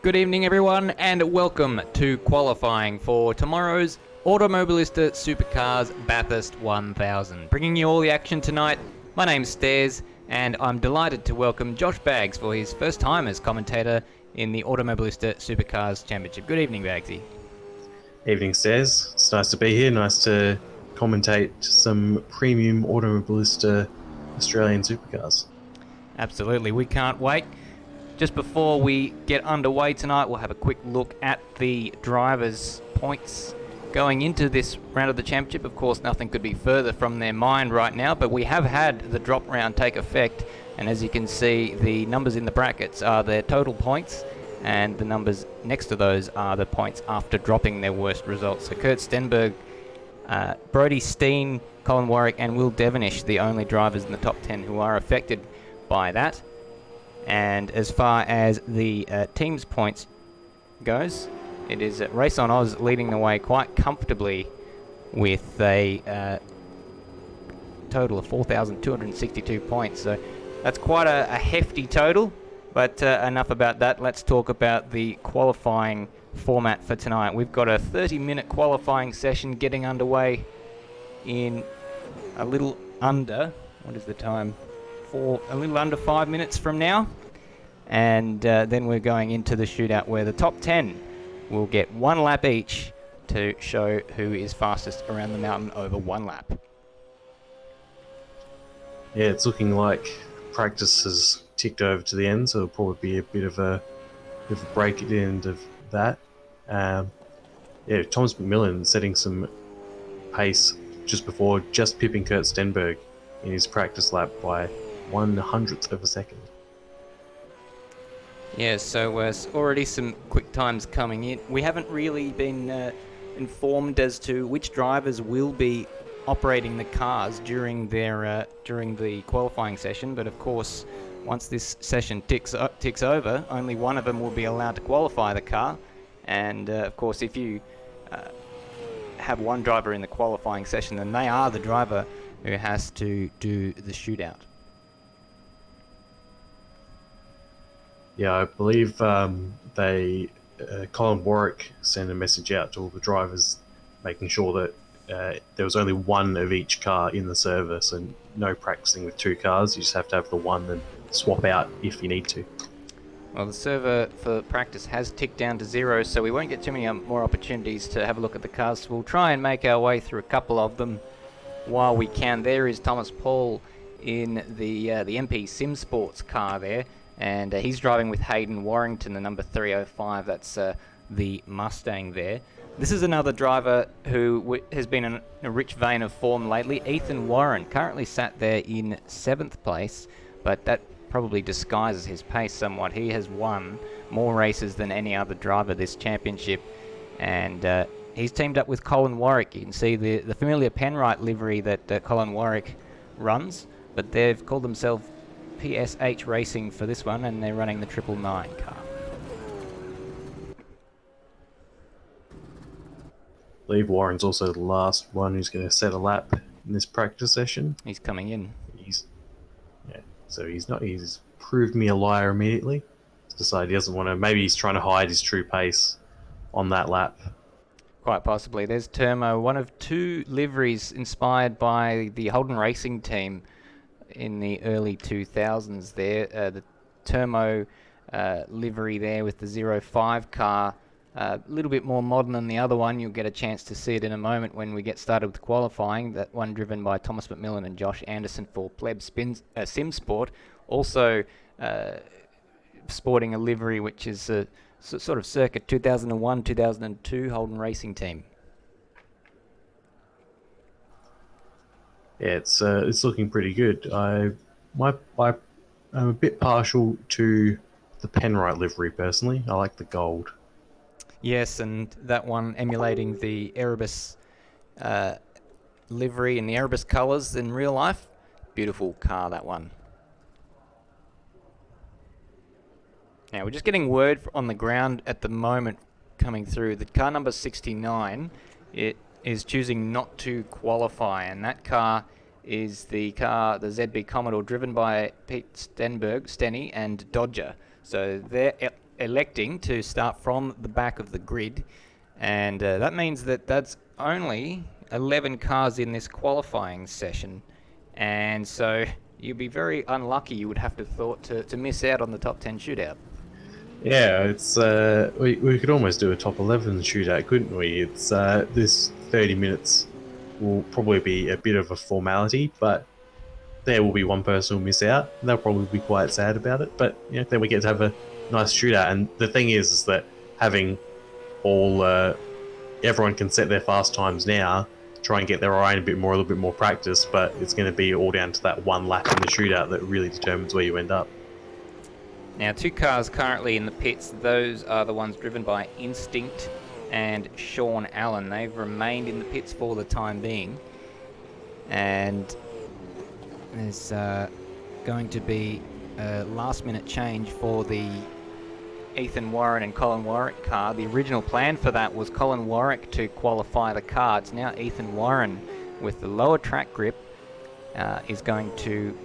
Good evening, everyone, and welcome to qualifying for tomorrow's Automobilista Supercars Bathurst 1000. Bringing you all the action tonight, my name's Stairs, and I'm delighted to welcome Josh Baggs for his first time as commentator in the Automobilista Supercars Championship. Good evening, Baggsy. Evening, Stairs. It's nice to be here. Nice to commentate some premium Automobilista Australian supercars. Absolutely, we can't wait. Just before we get underway tonight, we'll have a quick look at the drivers' points going into this round of the championship. Of course, nothing could be further from their mind right now, but we have had the drop round take effect, and as you can see, the numbers in the brackets are their total points, and the numbers next to those are the points after dropping their worst results. So Kurt Stenberg, Brodie Steen, Colin Warwick, and Will Devonish, the only drivers in the top 10 who are affected by that. And as far as the team's points goes, it is Race on Oz leading the way quite comfortably with a total of 4,262 points. So that's quite a hefty total, but enough about that. Let's talk about the qualifying format for tonight. We've got a 30-minute qualifying session getting underway in a little under, what is the time? For a little under 5 minutes from now, and then we're going into the shootout where the top 10 will get one lap each to show who is fastest around the mountain over one lap. Yeah, it's looking like practice has ticked over to the end, so it'll probably be a bit of a break at the end of that. Thomas McMillan setting some pace just pipping Kurt Stenberg in his practice lap by 1/100th of a second. Yeah, so already some quick times coming in. We haven't really been informed as to which drivers will be operating the cars during the qualifying session, but of course, once this session ticks over, only one of them will be allowed to qualify the car. And of course, if you have one driver in the qualifying session, then they are the driver who has to do the shootout. Yeah, I believe Colin Warwick sent a message out to all the drivers, making sure that there was only one of each car in the server, so no practicing with two cars. You just have to have the one and swap out if you need to. Well, the server for practice has ticked down to 0, so we won't get too many more opportunities to have a look at the cars. So we'll try and make our way through a couple of them while we can. There is Thomas Paul in the MP Sim Sports car there, and he's driving with Hayden Warrington, the number 305. That's the Mustang there. This is another driver who has been in a rich vein of form lately. Ethan Warren currently sat there in 7th place, but that probably disguises his pace somewhat. He has won more races than any other driver this championship, and he's teamed up with Colin Warwick. You can see the familiar Penrite livery that Colin Warwick runs, but they've called themselves PSH Racing for this one, and they're running the 999 car. I believe Warren's also the last one who's going to set a lap in this practice session. He's coming in. He's proved me a liar immediately. He's decided he doesn't want to. Maybe he's trying to hide his true pace on that lap. Quite possibly. There's Termo, one of two liveries inspired by the Holden Racing team in the early 2000s there. The Termo livery there with the 05 car. A little bit more modern than the other one. You'll get a chance to see it in a moment when we get started with qualifying. That one driven by Thomas McMillan and Josh Anderson for Pleb Sim Sport. Also sporting a livery which is a sort of circa 2001, 2002 Holden Racing team. Yeah, it's looking pretty good. I'm a bit partial to the Penrite livery personally. I like the gold. Yes, and that one emulating the Erebus livery and the Erebus colours in real life. Beautiful car, that one. Now, we're just getting word on the ground at the moment coming through. The car number 69, it is choosing not to qualify, and that car is the ZB Commodore driven by Pete Stenberg, Stenny, and Dodger. So they're electing to start from the back of the grid, and that means that that's only 11 cars in this qualifying session, and so you'd be very unlucky, you would have to thought, to miss out on the top 10 shootout. Yeah, it's we could almost do a top 11 shootout, couldn't we? It's this 30 minutes will probably be a bit of a formality, but there will be one person who'll miss out, and they'll probably be quite sad about it. But then we get to have a nice shootout. And the thing is that having all everyone can set their fast times now, try and get their eye in a little bit more practice. But it's going to be all down to that one lap in the shootout that really determines where you end up. Now, 2 cars currently in the pits. Those are the ones driven by Instinct and Sean Allen. They've remained in the pits for the time being, and there's going to be a last-minute change for the Ethan Warren and Colin Warwick car. The original plan for that was Colin Warwick to qualify the car. It's now Ethan Warren with the lower track grip is going to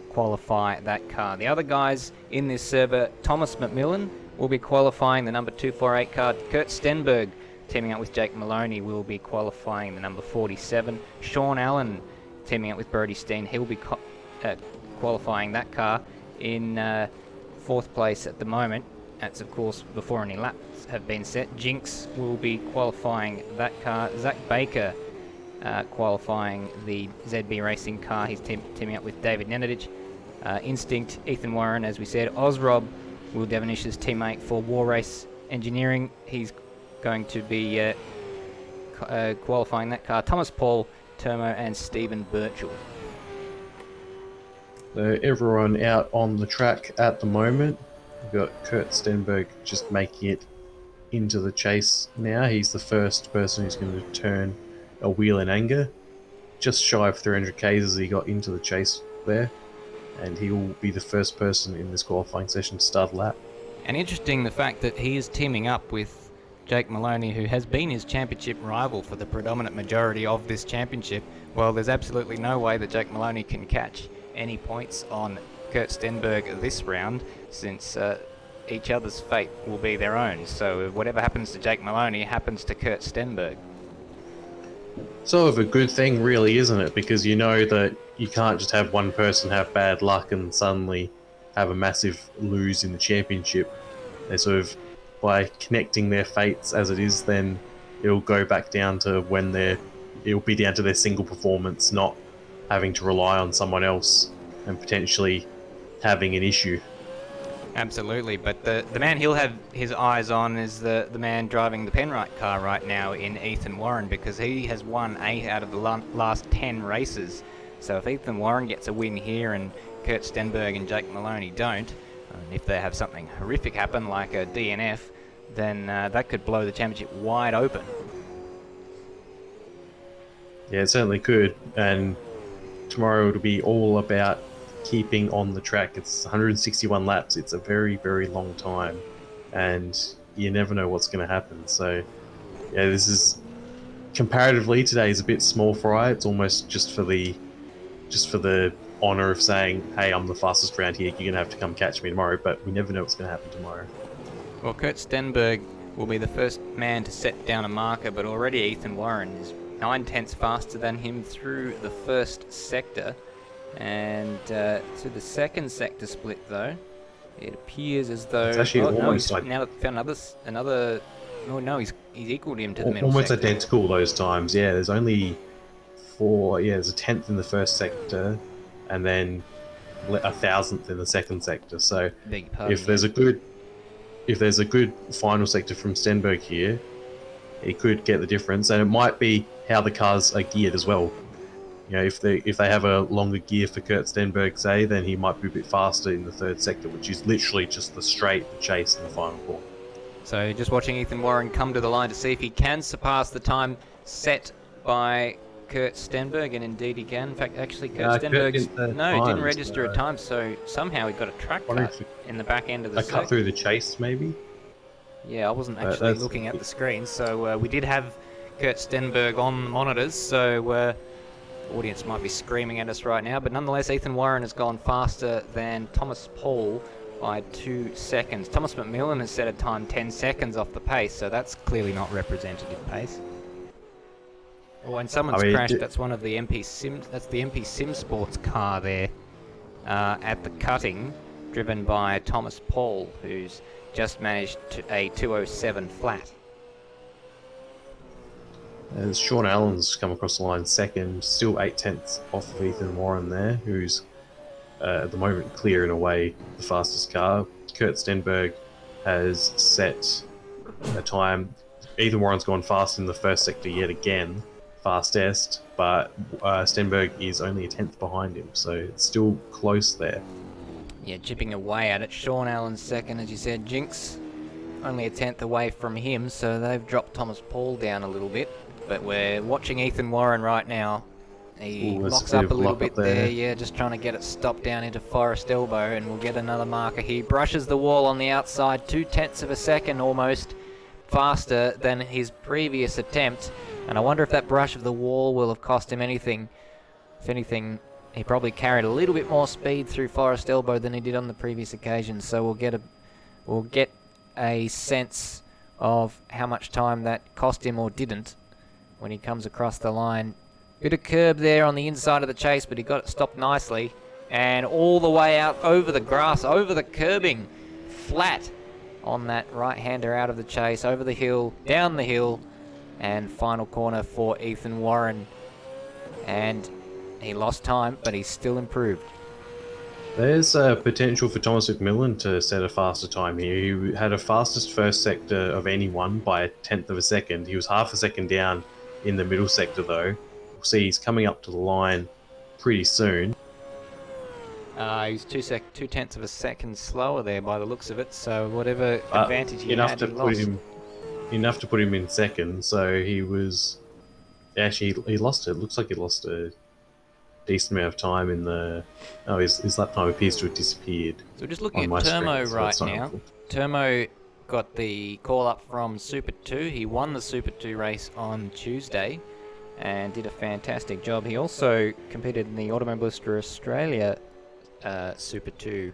qualify that car. The other guys in this server, Thomas McMillan will be qualifying the number 248 car. Kurt Stenberg, teaming up with Jake Maloney, will be qualifying the number 47. Sean Allen, teaming up with Brody Steen, he'll be qualifying that car in 4th place at the moment. That's, of course, before any laps have been set. Jinx will be qualifying that car. Zach Baker qualifying the ZB Racing car. He's teaming up with David Nenadich. Instinct, Ethan Warren, as we said. Ozrob, Will Devenish's teammate for War Race Engineering. He's going to be qualifying that car. Thomas Paul, Termo, and Stephen Birchall. So everyone out on the track at the moment. We've got Kurt Stenberg just making it into the chase now. He's the first person who's going to turn a wheel in anger. Just shy of 300 Ks as he got into the chase there. And he will be the first person in this qualifying session to start a lap. And interesting the fact that he is teaming up with Jake Maloney, who has been his championship rival for the predominant majority of this championship. Well, there's absolutely no way that Jake Maloney can catch any points on Kurt Stenberg this round, since each other's fate will be their own. So whatever happens to Jake Maloney happens to Kurt Stenberg. Sort of a good thing, really, isn't it? Because you know that you can't just have one person have bad luck and suddenly have a massive lose in the championship. They sort of, by connecting their fates as it is, then it'll go back down to when it'll be down to their single performance, not having to rely on someone else and potentially having an issue. Absolutely, but the man he'll have his eyes on is the man driving the Penrite car right now in Ethan Warren, because he has won 8 out of the last 10 races. So if Ethan Warren gets a win here and Kurt Stenberg and Jake Maloney don't, and if they have something horrific happen like a DNF, then that could blow the championship wide open. Yeah, it certainly could, and tomorrow it'll be all about keeping on the track. It's 161 laps. It's a very, very long time, and you never know what's going to happen. So, yeah, this is comparatively today is a bit small fry. It's almost just for the honor of saying, "Hey, I'm the fastest around here. You're going to have to come catch me tomorrow." But we never know what's going to happen tomorrow. Well, Kurt Stenberg will be the first man to set down a marker, but already Ethan Warren is 9/10 faster than him through the first sector. And through the second sector split, though, it appears as though it's actually almost he's now found another. Oh no, he's equaled him to the middle. Almost sector. identical those times. Yeah, there's only 4. Yeah, there's a 10th in the first sector, and then 1,000th in the second sector. So if there's a good final sector from Stenberg here, he could get the difference, and it might be how the cars are geared as well. You know, if they have a longer gear for Kurt Stenberg, say, then he might be a bit faster in the third sector, which is literally just the straight, the chase, and the final corner. So just watching Ethan Warren come to the line to see if he can surpass the time set by Kurt Stenberg, and indeed he can. In fact, actually, Kurt Stenberg didn't register a time, so somehow he got a track cut in the back end of the a cut through the chase, maybe? Yeah, I wasn't actually looking at the screen, so we did have Kurt Stenberg on the monitors, so audience might be screaming at us right now, but nonetheless Ethan Warren has gone faster than Thomas Paul by 2 seconds. Thomas McMillan has set a time 10 seconds off the pace, so that's clearly not representative pace. Oh, and someone's crashed. That's one of the MP Sim. That's the MP Sim Sports car there at the cutting, driven by Thomas Paul, who's just managed a 207 flat. As Sean Allen's come across the line second, still 8/10 off of Ethan Warren there, who's at the moment clearing away the fastest car. Kurt Stenberg has set a time. Ethan Warren's gone fast in the first sector yet again, fastest, but Stenberg is only a 10th behind him, so it's still close there. Yeah, chipping away at it. Sean Allen's second, as you said. Jinx only a 10th away from him, so they've dropped Thomas Paul down a little bit. But we're watching Ethan Warren right now. He locks up a little bit there, yeah, just trying to get it stopped down into Forest Elbow, and we'll get another marker here. Brushes the wall on the outside, 2/10 of a second almost faster than his previous attempt. And I wonder if that brush of the wall will have cost him anything. If anything, he probably carried a little bit more speed through Forest Elbow than he did on the previous occasion. So we'll get a sense of how much time that cost him or didn't when he comes across the line. Bit of curb there on the inside of the chase, but he got it stopped nicely. And all the way out over the grass, over the curbing, flat on that right-hander out of the chase, over the hill, down the hill, and final corner for Ethan Warren. And he lost time, but he's still improved. There's potential for Thomas McMillan to set a faster time here. He had a fastest first sector of anyone by 1/10 of a second. He was half a second down in the middle sector though. We'll see he's coming up to the line pretty soon. He's 2/10 of a second slower there by the looks of it, so whatever advantage he had, he lost. Enough to put him in second, so he lost it. Looks like he lost a decent amount of time in the... Oh, his lap time appears to have disappeared. So we're just looking at Termo right now. Termo got the call up from Super 2. He won the Super 2 race on Tuesday and did a fantastic job. He also competed in the Automobilista Australia Super 2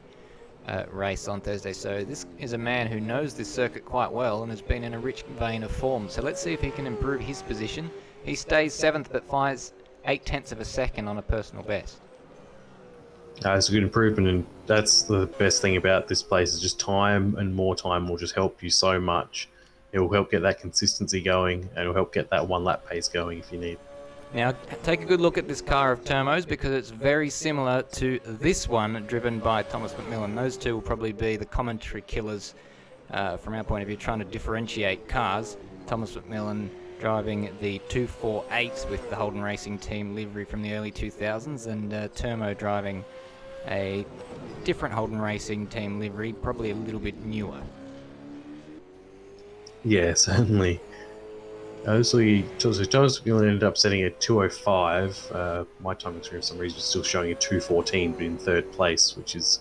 race on Thursday. So this is a man who knows this circuit quite well and has been in a rich vein of form. So let's see if he can improve his position. He stays 7th but flies 8/10 of a second on a personal best. It's a good improvement, and that's the best thing about this place is just time, and more time will just help you so much. It will help get that consistency going, and it will help get that one lap pace going if you need. Now, take a good look at this car of Termo's, because it's very similar to this one driven by Thomas McMillan. Those two will probably be the commentary killers from our point of view, trying to differentiate cars. Thomas McMillan driving the 248 with the Holden Racing Team livery from the early 2000s, and Termo driving a different Holden Racing Team livery, probably a little bit newer. Yeah, certainly. Thomas McMillan ended up setting a 205. My time for some reason was still showing a 214, but in third place, which is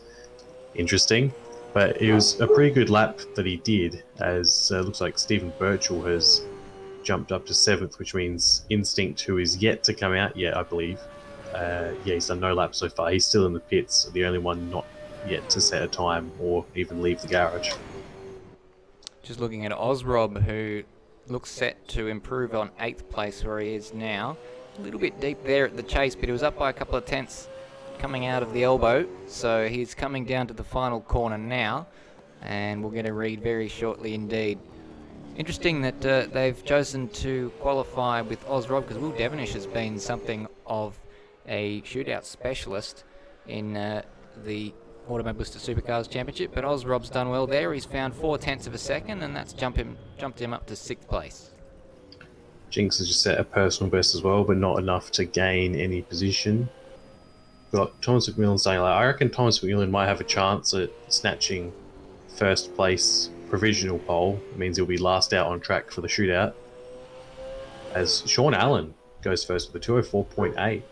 interesting. But it was a pretty good lap that he did, as looks like Stephen Birchall has jumped up to 7th, which means Instinct, who is yet to come out yet, I believe. He's done no laps so far. He's still in the pits, the only one not yet to set a time or even leave the garage. Just looking at Ozrob, who looks set to improve on 8th place where he is now. A little bit deep there at the chase, but he was up by a couple of tenths coming out of the elbow, so he's coming down to the final corner now, and we'll get a read very shortly indeed. Interesting that they've chosen to qualify with Ozrob, because Will Devonish has been something of a shootout specialist in the Automobilista Supercars Championship, but Ozrob's done well there. He's found 4/10 of a second, and that's jumped him up to 6th place. Jinx has just set a personal best as well, but not enough to gain any position. Got Thomas McMillan saying, I reckon Thomas McMillan might have a chance at snatching first place provisional pole. It means he'll be last out on track for the shootout. As Sean Allen goes first with a 204.8.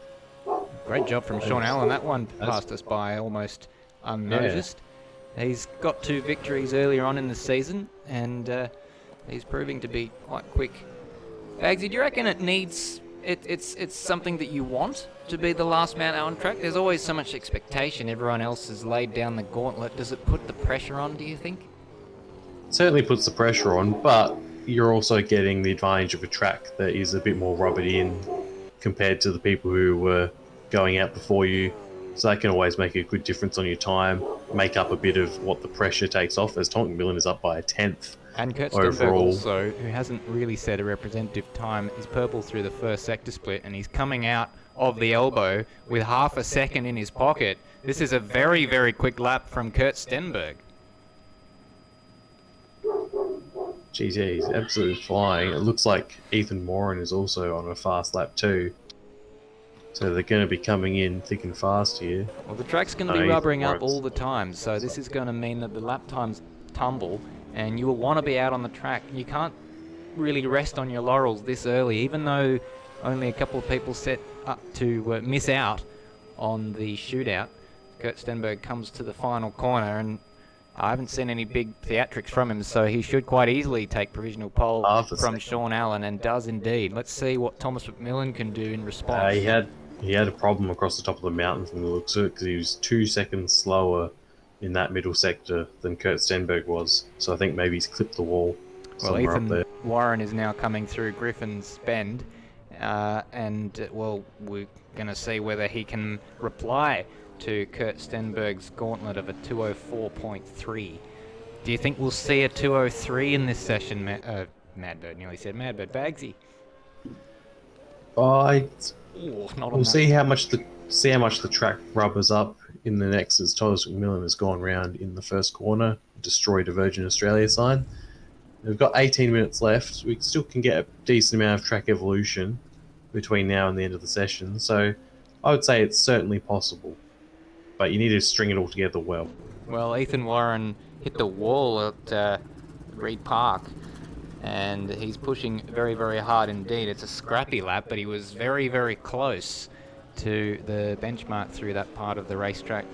Great job from Sean Allen. That one passed us by almost unnoticed. Yeah. He's got 2 victories earlier on in the season, and he's proving to be quite quick. Bagzy, do you reckon it needs it's something that you want to be the last man out on track? There's always so much expectation. Everyone else has laid down the gauntlet. Does it put the pressure on, do you think? Certainly puts the pressure on, but you're also getting the advantage of a track that is a bit more rubbered in compared to the people who were going out before you. So that can always make a good difference on your time, make up a bit of what the pressure takes off, as Tonkin Millen is up by a tenth. And Kurt Stenberg overall. also, who hasn't really set a representative time, is purple through the first sector split, and he's coming out of the elbow with half a second in his pocket. This is a very, very quick lap from Kurt Stenberg. Geez, yeah, he's absolutely flying. It looks like Ethan Warren is also on a fast lap too. So they're going to be coming in thick and fast here. Well, the track's going to be rubbering up all the time, so this is going to mean that the lap times tumble, and you will want to be out on the track. You can't really rest on your laurels this early, even though only a couple of people set up to miss out on the shootout. Kurt Stenberg comes to the final corner, and I haven't seen any big theatrics from him, so he should quite easily take provisional pole from Sean Allen, and does indeed. Let's see what Thomas McMillan can do in response. He had a problem across the top of the mountain from the looks of it, because he was 2 seconds slower in that middle sector than Kurt Stenberg was. So I think maybe he's clipped the wall somewhere up there. Ethan Warren is now coming through Griffin's Bend, and we're going to see whether he can reply to Kurt Stenberg's gauntlet of a 204.3. Do you think we'll see a 203 in this session, Madbird? Nearly said Madbird. Bagzy. We'll see how much the track rubbers up in the next, as Thomas McMillan has gone round in the first corner, destroyed a Virgin Australia sign. We've got 18 minutes left. We still can get a decent amount of track evolution between now and the end of the session. So I would say it's certainly possible, but you need to string it all together well. Well, Ethan Warren hit the wall at Reed Park, and he's pushing very, very hard indeed. It's a scrappy lap, but he was very, very close to the benchmark through that part of the racetrack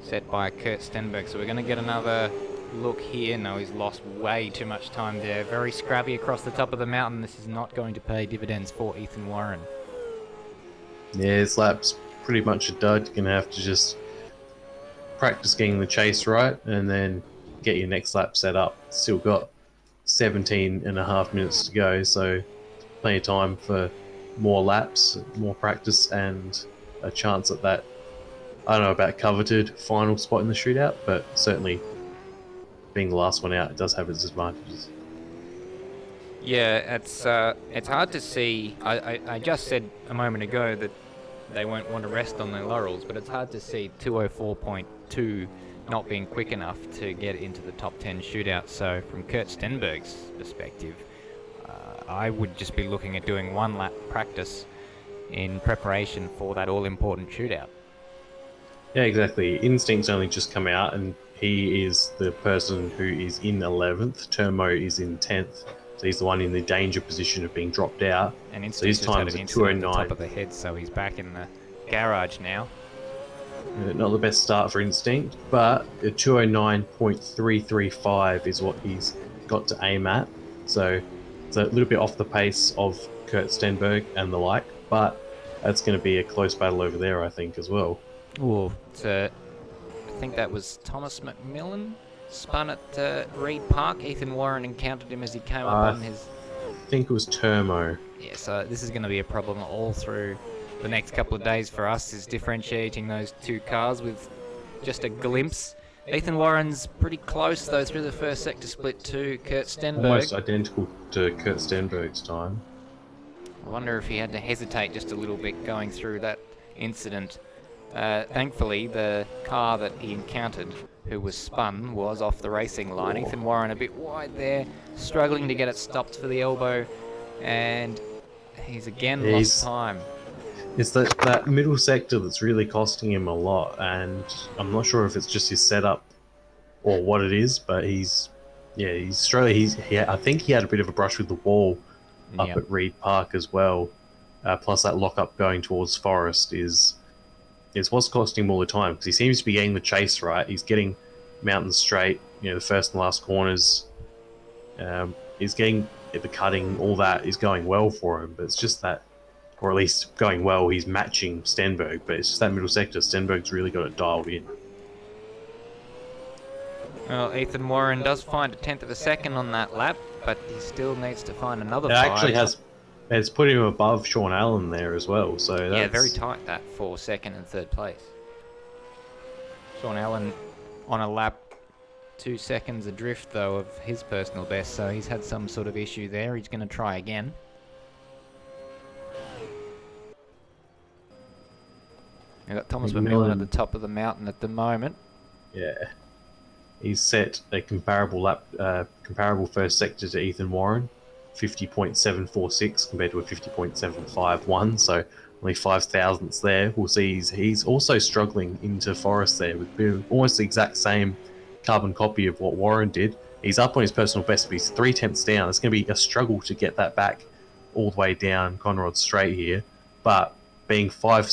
set by Kurt Stenberg. So we're going to get another look here. No, he's lost way too much time there. Very scrappy across the top of the mountain. This is not going to pay dividends for Ethan Warren. Yeah, this lap's pretty much a dud. You're going to have to just practice getting the chase right and then get your next lap set up. Still got 17 and a half minutes to go, so plenty of time for more laps, more practice, and a chance at that, I don't know about coveted final spot in the shootout, but certainly being the last one out, it does have its advantages. Yeah, it's hard to see. I just said a moment ago that they won't want to rest on their laurels, but it's hard to see 204.2 not being quick enough to get into the top 10 shootout. So from Kurt Stenberg's perspective, I would just be looking at doing one lap practice in preparation for that all-important shootout. Yeah, exactly. Instinct's only just come out, and he is the person who is in 11th. Termo is in 10th. So he's the one in the danger position of being dropped out. And Instinct so his just time had is an at incident at the 209. top of the head, so he's back in the garage now. Not the best start for Instinct, but a 209.335 is what he's got to aim at. So it's a little bit off the pace of Kurt Stenberg and the like, but that's going to be a close battle over there, I think, as well. Ooh, I think that was Thomas McMillan spun at Reed Park. Ethan Warren encountered him as he came up on his... I think it was Termo. Yeah, so this is going to be a problem all through the next couple of days for us, is differentiating those two cars with just a glimpse. Ethan Warren's pretty close, though, through the first sector split to Kurt Stenberg. Almost identical to Kurt Stenberg's time. I wonder if he had to hesitate just a little bit going through that incident. Thankfully, the car that he encountered, who was spun, was off the racing line. Ethan Warren a bit wide there, struggling to get it stopped for the elbow, and he's again lost time. It's that middle sector that's really costing him a lot, and I'm not sure if it's just his setup or what it is, but he's struggling. I think he had a bit of a brush with the wall up at Reed Park as well. Plus that lock-up going towards Forest is what's costing him all the time, because he seems to be getting the chase right. He's getting mountain straight, the first and last corners. He's getting the cutting, all that is going well for him, but it's just that or at least going well. He's matching Stenberg, but it's just that middle sector. Stenberg's really got it dialed in. Well, Ethan Warren does find a tenth of a second on that lap, but he still needs to find another It 5. actually has. It's put him above Sean Allen there as well. So that's, Yeah, very tight that for second and third place. Sean Allen on a lap 2 seconds adrift, though, of his personal best, so he's had some sort of issue there. He's going to try again. We've got Thomas McMillan at the top of the mountain at the moment. Yeah, he's set a comparable first sector to Ethan Warren, 50.746 compared to a 50.751. So only 5 thousandths there. We'll see he's also struggling into Forest there with almost the exact same carbon copy of what Warren did. He's up on his personal best, but he's 3 tenths down. It's going to be a struggle to get that back all the way down Conrod Straight here, but being 5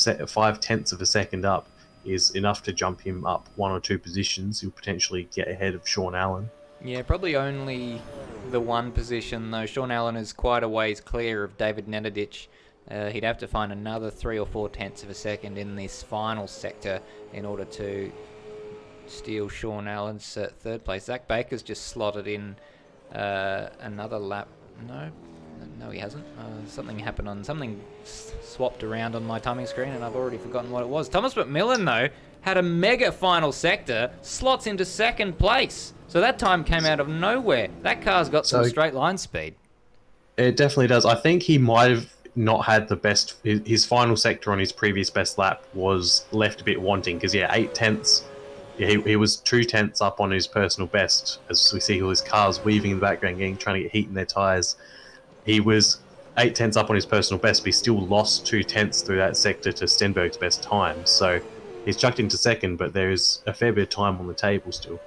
tenths of a second up is enough to jump him up 1 or 2 positions. He'll potentially get ahead of Sean Allen. Yeah, probably only the 1 position, though. Sean Allen is quite a ways clear of David Nenadich. He'd have to find another 3 or 4 tenths of a second in this final sector in order to steal Sean Allen's third place. Zach Baker's just slotted in another lap. No, he hasn't. Something happened something swapped around on my timing screen, and I've already forgotten what it was. Thomas McMillan, though, had a mega final sector, slots into second place. So that time came out of nowhere. That car's got some straight line speed. It definitely does. I think he might have not had the best. His final sector on his previous best lap was left a bit wanting because, 8 tenths. Yeah, he was 2 tenths up on his personal best, as we see all his cars weaving in the background, trying to get heat in their tyres. He was 8 tenths up on his personal best, but he still lost 2 tenths through that sector to Stenberg's best time. So he's chucked into second, but there's a fair bit of time on the table still.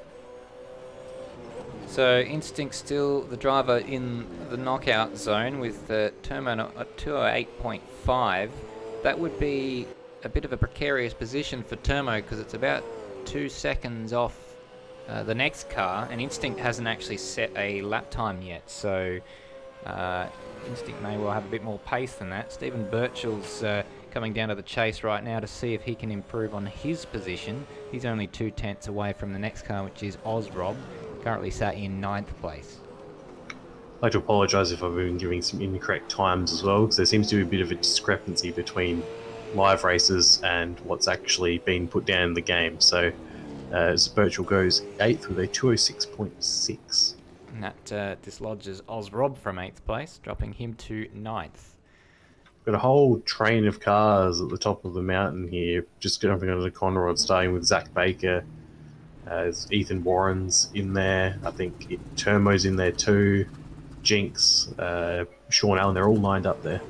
So Instinct still the driver in the knockout zone with Termo at 208.5. That would be a bit of a precarious position for Termo because it's about 2 seconds off the next car, and Instinct hasn't actually set a lap time yet, so Instinct may well have a bit more pace than that. Stephen Birchall's coming down to the chase right now to see if he can improve on his position. He's only 2 tenths away from the next car, which is Ozrob, currently sat in 9th place. I'd like to apologise if I've been giving some incorrect times as well, because there seems to be a bit of a discrepancy between live races and what's actually been put down in the game. So as Birchall goes 8th with a 206.6. And that dislodges Ozrob from 8th place, dropping him to 9th. Got a whole train of cars at the top of the mountain here, just jumping onto the Conrod, starting with Zach Baker. Ethan Warren's in there. I think Termo's in there too. Jinx, Sean Allen, they're all lined up there.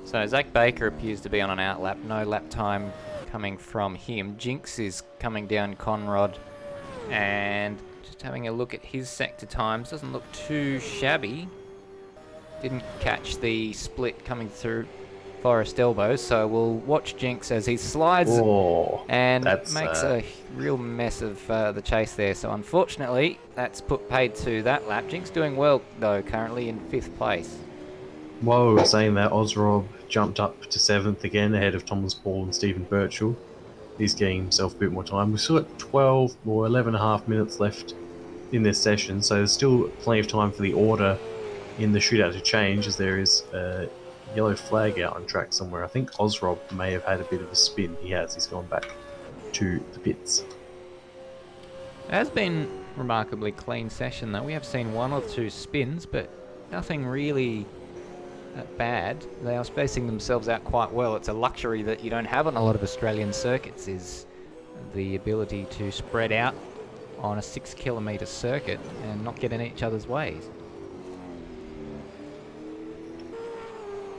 So Zach Baker appears to be on an outlap. No lap time coming from him. Jinx is coming down Conrod, and just having a look at his sector times. Doesn't look too shabby. Didn't catch the split coming through Forest Elbow, so we'll watch Jinx as he slides and makes a real mess of the chase there. So unfortunately, that's paid to that lap. Jinx doing well, though, currently in 5th place. While we were saying that, Ozrob jumped up to 7th again, ahead of Thomas Paul and Stephen Birchall. He's getting himself a bit more time. We've still got 12 or 11 and a half minutes left in this session, so there's still plenty of time for the order in the shootout to change, as there is a yellow flag out on track somewhere. I think Ozrob may have had a bit of a spin. He has. He's gone back to the pits. It has been a remarkably clean session, though. We have seen 1 or 2 spins, but nothing really bad. They are spacing themselves out quite well. It's a luxury that you don't have on a lot of Australian circuits, is the ability to spread out on a 6-kilometre circuit and not get in each other's ways.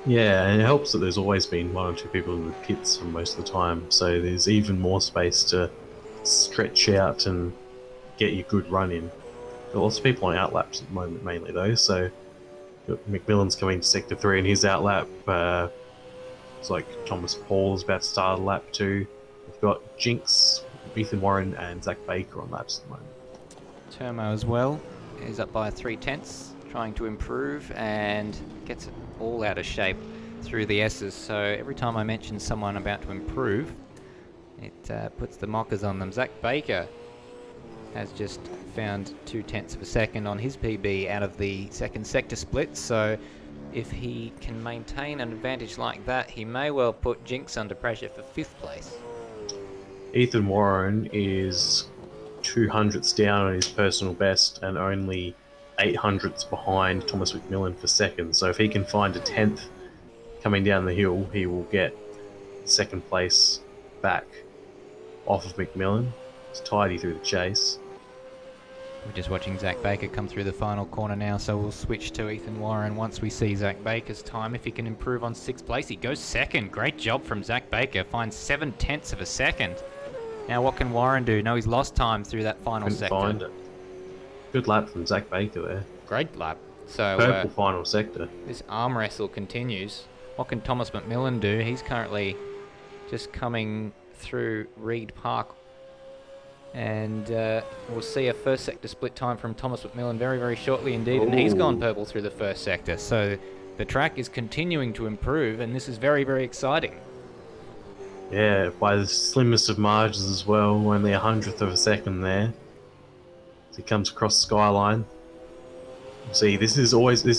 Yeah, and it helps that there's always been 1 or 2 people in the pits for most of the time, so there's even more space to stretch out and get your good run in. There are lots of people on outlaps at the moment, mainly though, so McMillan's coming to Sector 3 in his outlap. It's like Thomas Paul is about to start a lap 2. We've got Jinx, Ethan Warren and Zach Baker on laps at the moment. Termo as well is up by 3 tenths, trying to improve, and gets it all out of shape through the S's. So every time I mention someone about to improve, it puts the mockers on them. Zach Baker has just found 0.2 of a second on his PB out of the second sector split. So if he can maintain an advantage like that, he may well put Jinx under pressure for 5th place. Ethan Warren is 200ths down on his personal best and only 800ths behind Thomas McMillan for second. So if he can find a 10th coming down the hill, he will get second place back off of McMillan. It's tidy through the chase. We're just watching Zach Baker come through the final corner now, so we'll switch to Ethan Warren once we see Zach Baker's time. If he can improve on 6th place, he goes second. Great job from Zach Baker. Finds 0.7 of a second. Now what can Warren do? No, he's lost time through that final sector. Find it. Good lap from Zach Baker there. Great lap. So Purple final sector. This arm wrestle continues. What can Thomas McMillan do? He's currently just coming through Reed Park. And we'll see a first sector split time from Thomas McMillan very, very shortly indeed. And he's gone purple through the first sector. So the track is continuing to improve, and this is very, very exciting. Yeah, by the slimmest of margins as well. Only 100th of a second there. As he comes across the skyline. See, this has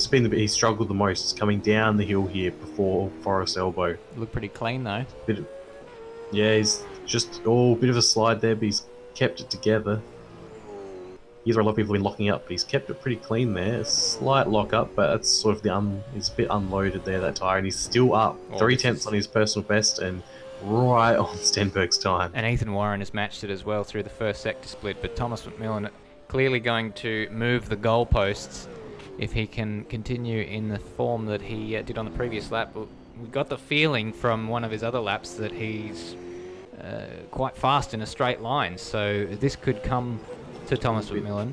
been the bit he struggled the most. It's coming down the hill here before Forest Elbow. Look pretty clean though. Yeah, he's just a bit of a slide there, but he's kept it together. Either a lot of people have been locking up, but he's kept it pretty clean there. A slight lock up, but it's sort of it's a bit unloaded there, that tyre, and he's still up. 0.3 on his personal best and right on Stenberg's time. And Ethan Warren has matched it as well through the first sector split, but Thomas McMillan clearly going to move the goalposts if he can continue in the form that he did on the previous lap. We got the feeling from one of his other laps that he's quite fast in a straight line, so this could come to Thomas McMillan.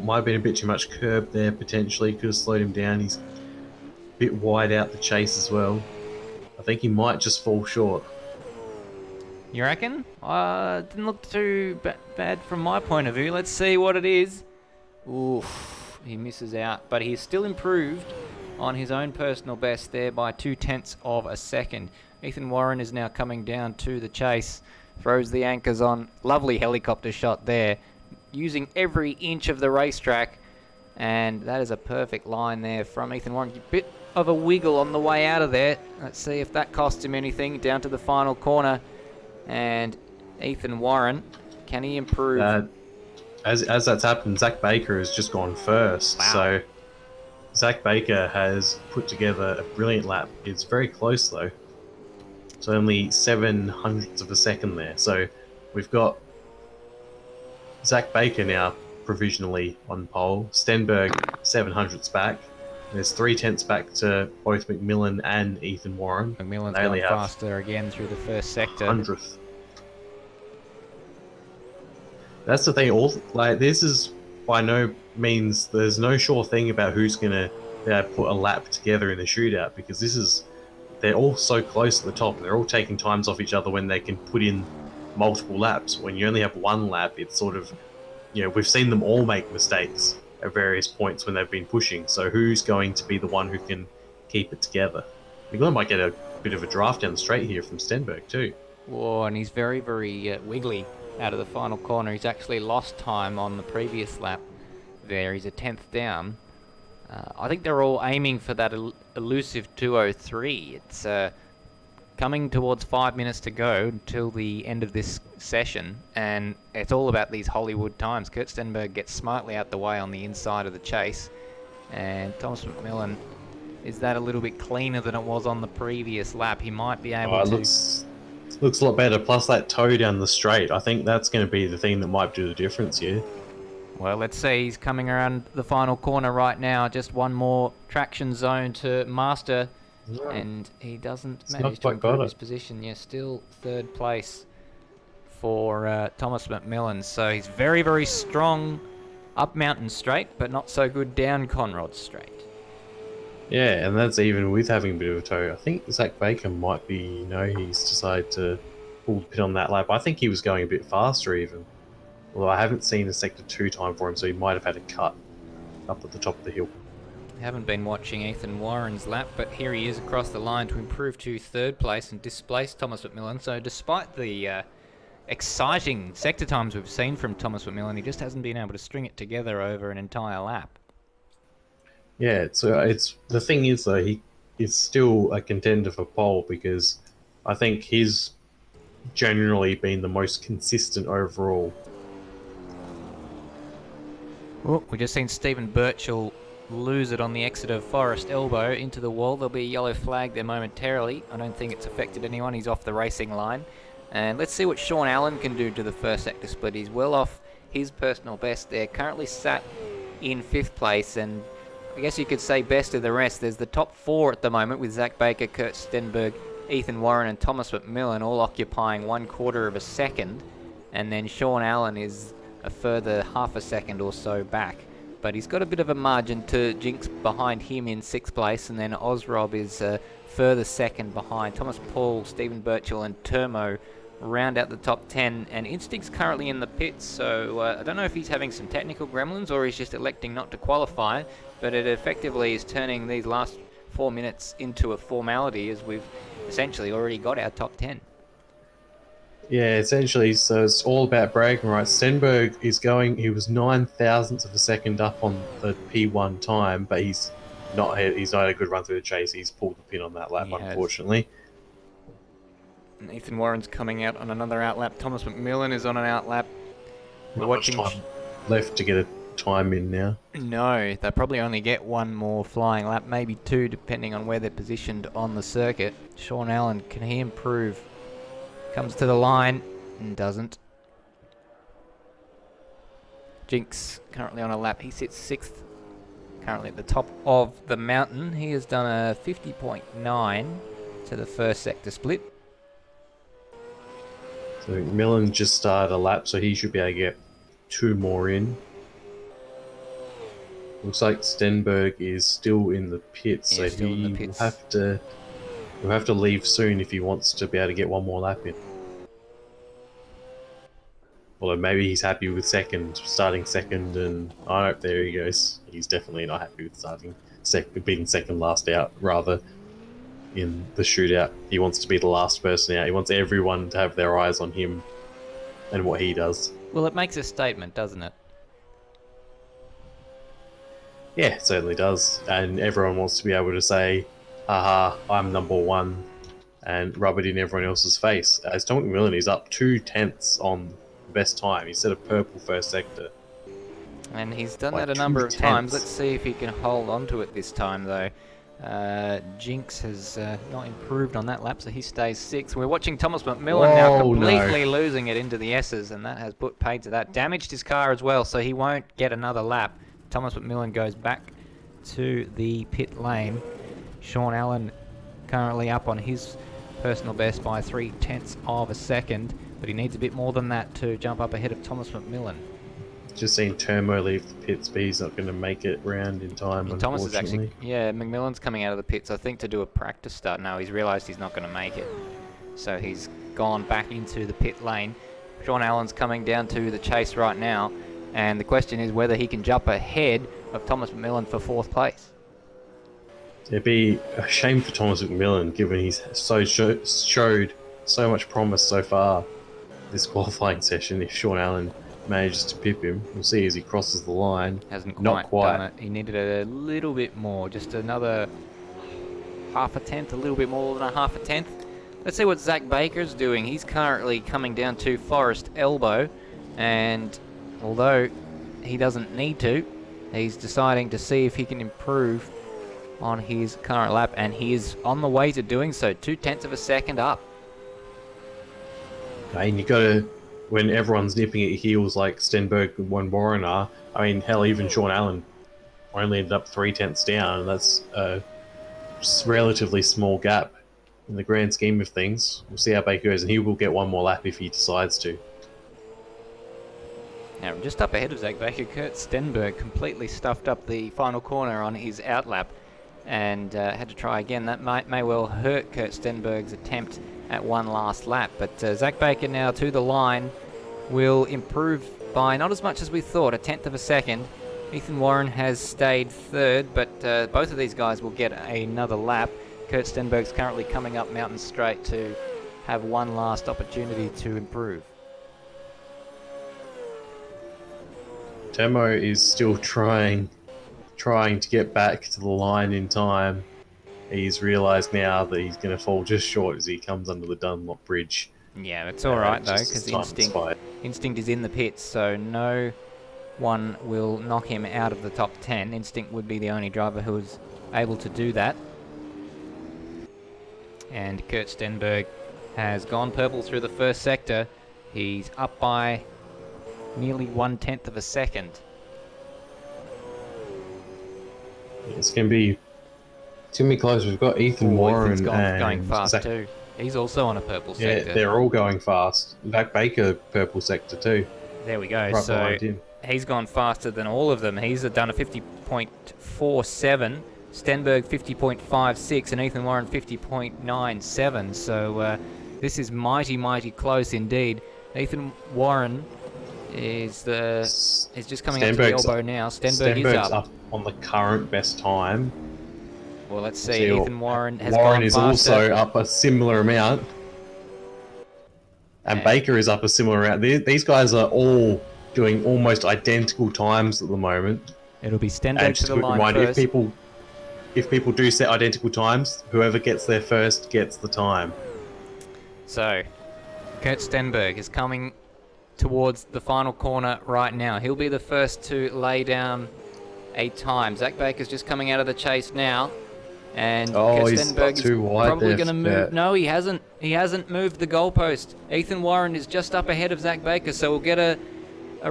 Might have been a bit too much curb there potentially, could have slowed him down. He's a bit wide out the chase as well. I think he might just fall short. You reckon? Didn't look too bad from my point of view. Let's see what it is. Oof, he misses out, but he's still improved on his own personal best there by 0.2 of a second. Ethan Warren is now coming down to the chase, throws the anchors on. Lovely helicopter shot there, using every inch of the racetrack, and that is a perfect line there from Ethan Warren. A bit of a wiggle on the way out of there. Let's see if that costs him anything. Down to the final corner, and Ethan Warren, can he improve? As that's happened, Zach Baker has just gone first. Wow. So Zach Baker has put together a brilliant lap. It's very close though. So only 0.07 of a second there. So we've got Zach Baker now provisionally on pole. Stenberg 0.07 back. There's 0.3 back to both McMillan and Ethan Warren. McMillan's going faster again through the first sector. 100th. That's the thing. This is by no means. There's no sure thing about who's gonna put a lap together in the shootout, because they're all so close at the top. They're all taking times off each other when they can put in multiple laps. When you only have one lap, it's sort of, we've seen them all make mistakes at various points when they've been pushing. So who's going to be the one who can keep it together? McGlynn might get a bit of a draft down the straight here from Stenberg too. Whoa, and he's very, very wiggly out of the final corner. He's actually lost time on the previous lap there. He's a 10th down. I think they're all aiming for that elusive 2:03. It's coming towards 5 minutes to go until the end of this session, and it's all about these Hollywood times. Kurt Stenberg gets smartly out the way on the inside of the chase, and Thomas McMillan, is that a little bit cleaner than it was on the previous lap? He might be able to... Looks a lot better, plus that toe down the straight. I think that's going to be the thing that might do the difference here. Well, let's see. He's coming around the final corner right now. Just one more traction zone to master. Yeah. And he doesn't manage to improve his position. Yeah, still 3rd place for Thomas McMillan. So he's very, very strong up Mountain Straight, but not so good down Conrod Straight. Yeah, and that's even with having a bit of a toe. I think Zach Baker might be, he's decided to pull the pin on that lap. I think he was going a bit faster even. Although I haven't seen a Sector 2 time for him, so he might have had a cut up at the top of the hill. Haven't been watching Ethan Warren's lap, but here he is across the line to improve to third place and displace Thomas McMillan. So despite the exciting sector times we've seen from Thomas McMillan, he just hasn't been able to string it together over an entire lap. Yeah, so it's the thing is though, he is still a contender for pole because I think he's generally been the most consistent overall. Well, we just seen Stephen Birchall lose it on the exit of Forest Elbow into the wall. There'll be a yellow flag there momentarily. I don't think it's affected anyone. He's off the racing line. And let's see what Sean Allen can do to the first sector split. He's well off his personal best there. Currently sat in 5th place, and I guess you could say best of the rest. There's the top 4 at the moment with Zach Baker, Kurt Stenberg, Ethan Warren and Thomas McMillan all occupying 1/4 of a second. And then Sean Allen is a further half a second or so back. But he's got a bit of a margin to Jinx behind him in 6th place, and then Ozrob is further second behind. Thomas Paul, Stephen Birchall and Turmo round out the top 10, and Instinct's currently in the pits, so I don't know if he's having some technical gremlins or he's just electing not to qualify, but it effectively is turning these last 4 minutes into a formality as we've essentially already got our top 10. Yeah, essentially, so it's all about bragging rights. Stenberg is going, he was 9,000ths of a second up on the P1 time, but he's not had a good run through the chase. He's pulled the pin on that lap, unfortunately. And Ethan Warren's coming out on another outlap. Thomas McMillan is on an outlap. Not much time left to get a time in now. No, they probably only get one more flying lap, maybe 2, depending on where they're positioned on the circuit. Sean Allen, can he improve? Comes to the line and doesn't. Jinx currently on a lap. He sits 6th, currently at the top of the mountain. He has done a 50.9 to the first sector split. So McMillan just started a lap, so he should be able to get 2 more in. Looks like Stenberg is still in the pits, so he will have to leave soon if he wants to be able to get 1 more lap in. Although maybe he's happy with starting second, and there he goes. He's definitely not happy with being second last out, rather, in the shootout. He wants to be the last person out. He wants everyone to have their eyes on him and what he does. Well, it makes a statement, doesn't it? Yeah, it certainly does. And everyone wants to be able to say, haha, I'm number 1, and rub it in everyone else's face. As Tom McMillan is up 2/10 on the best time. He set a purple first sector. And he's done that a number of times. Let's see if he can hold on to it this time, though. Jinx has not improved on that lap, so he stays 6th. We're watching Thomas McMillan now completely losing it into the S's, and that has put paid to that. Damaged his car as well, so he won't get another lap. Thomas McMillan goes back to the pit lane. Sean Allen currently up on his personal best by 0.3 of a second, but he needs a bit more than that to jump up ahead of Thomas McMillan. Just seen Turmo leave the pits, but he's not going to make it round in time, unfortunately. Thomas is actually, McMillan's coming out of the pits, I think, to do a practice start. No, he's realised he's not going to make it. So he's gone back into the pit lane. Sean Allen's coming down to the chase right now, and the question is whether he can jump ahead of Thomas McMillan for 4th place. It'd be a shame for Thomas McMillan, given he's showed so much promise so far this qualifying session. If Sean Allen manages to pip him, we'll see as he crosses the line. Hasn't not quite done it. He needed a little bit more, just another half a tenth, a little bit more than a half a tenth. Let's see what Zach Baker's doing. He's currently coming down to Forest Elbow, and although he doesn't need to, he's deciding to see if he can improve on his current lap, and he is on the way to doing so. 0.2 of a second up. And you got to, when everyone's nipping at your heels like Stenberg and Warren are, hell, even Sean Allen only ended up 0.3 down, and that's a relatively small gap in the grand scheme of things. We'll see how Baker goes, and he will get 1 more lap if he decides to. Now, just up ahead of Zach Baker, Kurt Stenberg completely stuffed up the final corner on his outlap and had to try again. That may well hurt Kurt Stenberg's attempt at one last lap. But Zach Baker now to the line will improve by not as much as we thought, 0.1 of a second Ethan Warren has stayed third, but both of these guys will get another lap. Kurt Stenberg's currently coming up Mountain Straight to have one last opportunity to improve. Temo is still trying to get back to the line in time. He's realised now that he's going to fall just short as he comes under the Dunlop Bridge. Yeah, that's all right though, just because as time expired. Instinct is in the pits, so no one will knock him out of the top 10. Instinct would be the only driver who is able to do that. And Kurt Stenberg has gone purple through the first sector. He's up by nearly 1/10 of a second. It's going to be close. We've got Ethan Warren Ethan's going and fast Zach. too. He's also on a purple Yeah, sector. they're all going fast. Zach Baker, purple sector too. There we go. Right So behind him. he's gone faster than all of them. He's done a 50.47, Stenberg 50.56, and Ethan Warren 50.97. So this is mighty, mighty close indeed. Ethan Warren is just coming up to the elbow now. Stenberg is up on the current best time. Well, let's see. Ethan Warren has Warren gone is faster. also up a similar amount. And Baker is up a similar amount. These guys are all doing almost identical times at the moment. It'll be Stenberg And to just the a quick line reminder, first. if people do set identical times, whoever gets there first gets the time. So, Kurt Stenberg is coming towards the final corner right now. He'll be the first to lay down a time. Zach Baker's just coming out of the chase now. And Kurt he's Stenberg got too is wide probably there. going to move. No, he hasn't. He hasn't moved the goalpost. Ethan Warren is just up ahead of Zach Baker, so we'll get a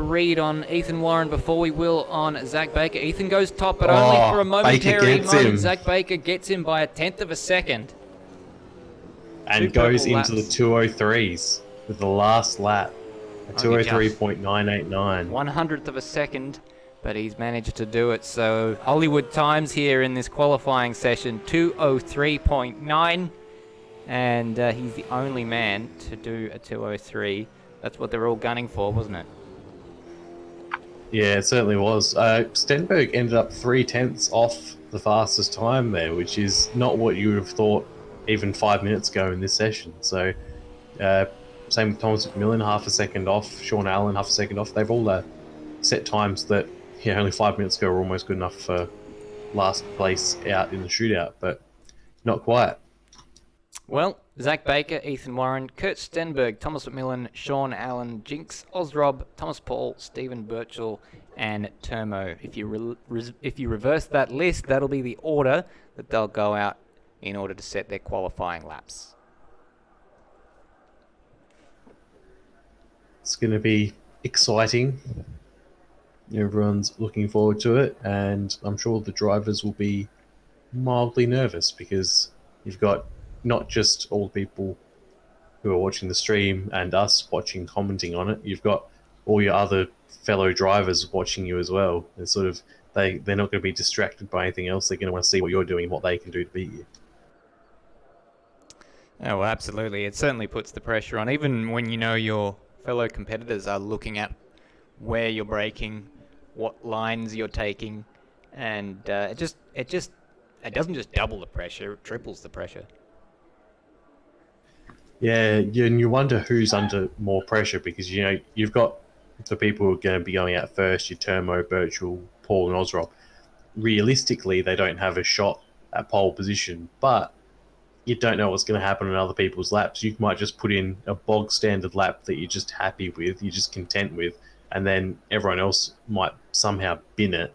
read on Ethan Warren before we will on Zach Baker. Ethan goes top, but only for a momentary moment. Zach Baker gets him by 1/10 of a second. And goes into the 203s with the last lap. A 203.989. 1/100th of a second, but he's managed to do it. So Hollywood times here in this qualifying session, 203.9. And he's the only man to do a 203. That's what they're all gunning for, wasn't it? Yeah, it certainly was. Stenberg ended up 3/10 off the fastest time there, which is not what you would have thought even 5 minutes ago in this session. So, same with Thomas McMillan, half a second off. Sean Allen, half a second off. They've all set times that only 5 minutes ago were almost good enough for last place out in the shootout, but not quite. Well, Zach Baker, Ethan Warren, Kurt Stenberg, Thomas McMillan, Sean Allen, Jinx, Osrob, Thomas Paul, Stephen Birchall, and Termo. If you reverse that list, that'll be the order that they'll go out in order to set their qualifying laps. It's going to be exciting. Everyone's looking forward to it, and I'm sure the drivers will be mildly nervous because you've got not just all the people who are watching the stream and us watching, commenting on it. You've got all your other fellow drivers watching you as well. It's sort of they're not going to be distracted by anything else. They're going to want to see what you're doing and what they can do to beat you. Oh, well, absolutely. It certainly puts the pressure on, even when you know your fellow competitors are looking at where you're braking, what lines you're taking, and it doesn't just double the pressure; it triples the pressure. Yeah, and you wonder who's under more pressure because you've got the people who are going to be going out first, your Termo, Birchall, Paul, and Osrob. Realistically, they don't have a shot at pole position, but you don't know what's going to happen in other people's laps. You might just put in a bog standard lap that you're just happy with, you're just content with, and then everyone else might somehow bin it,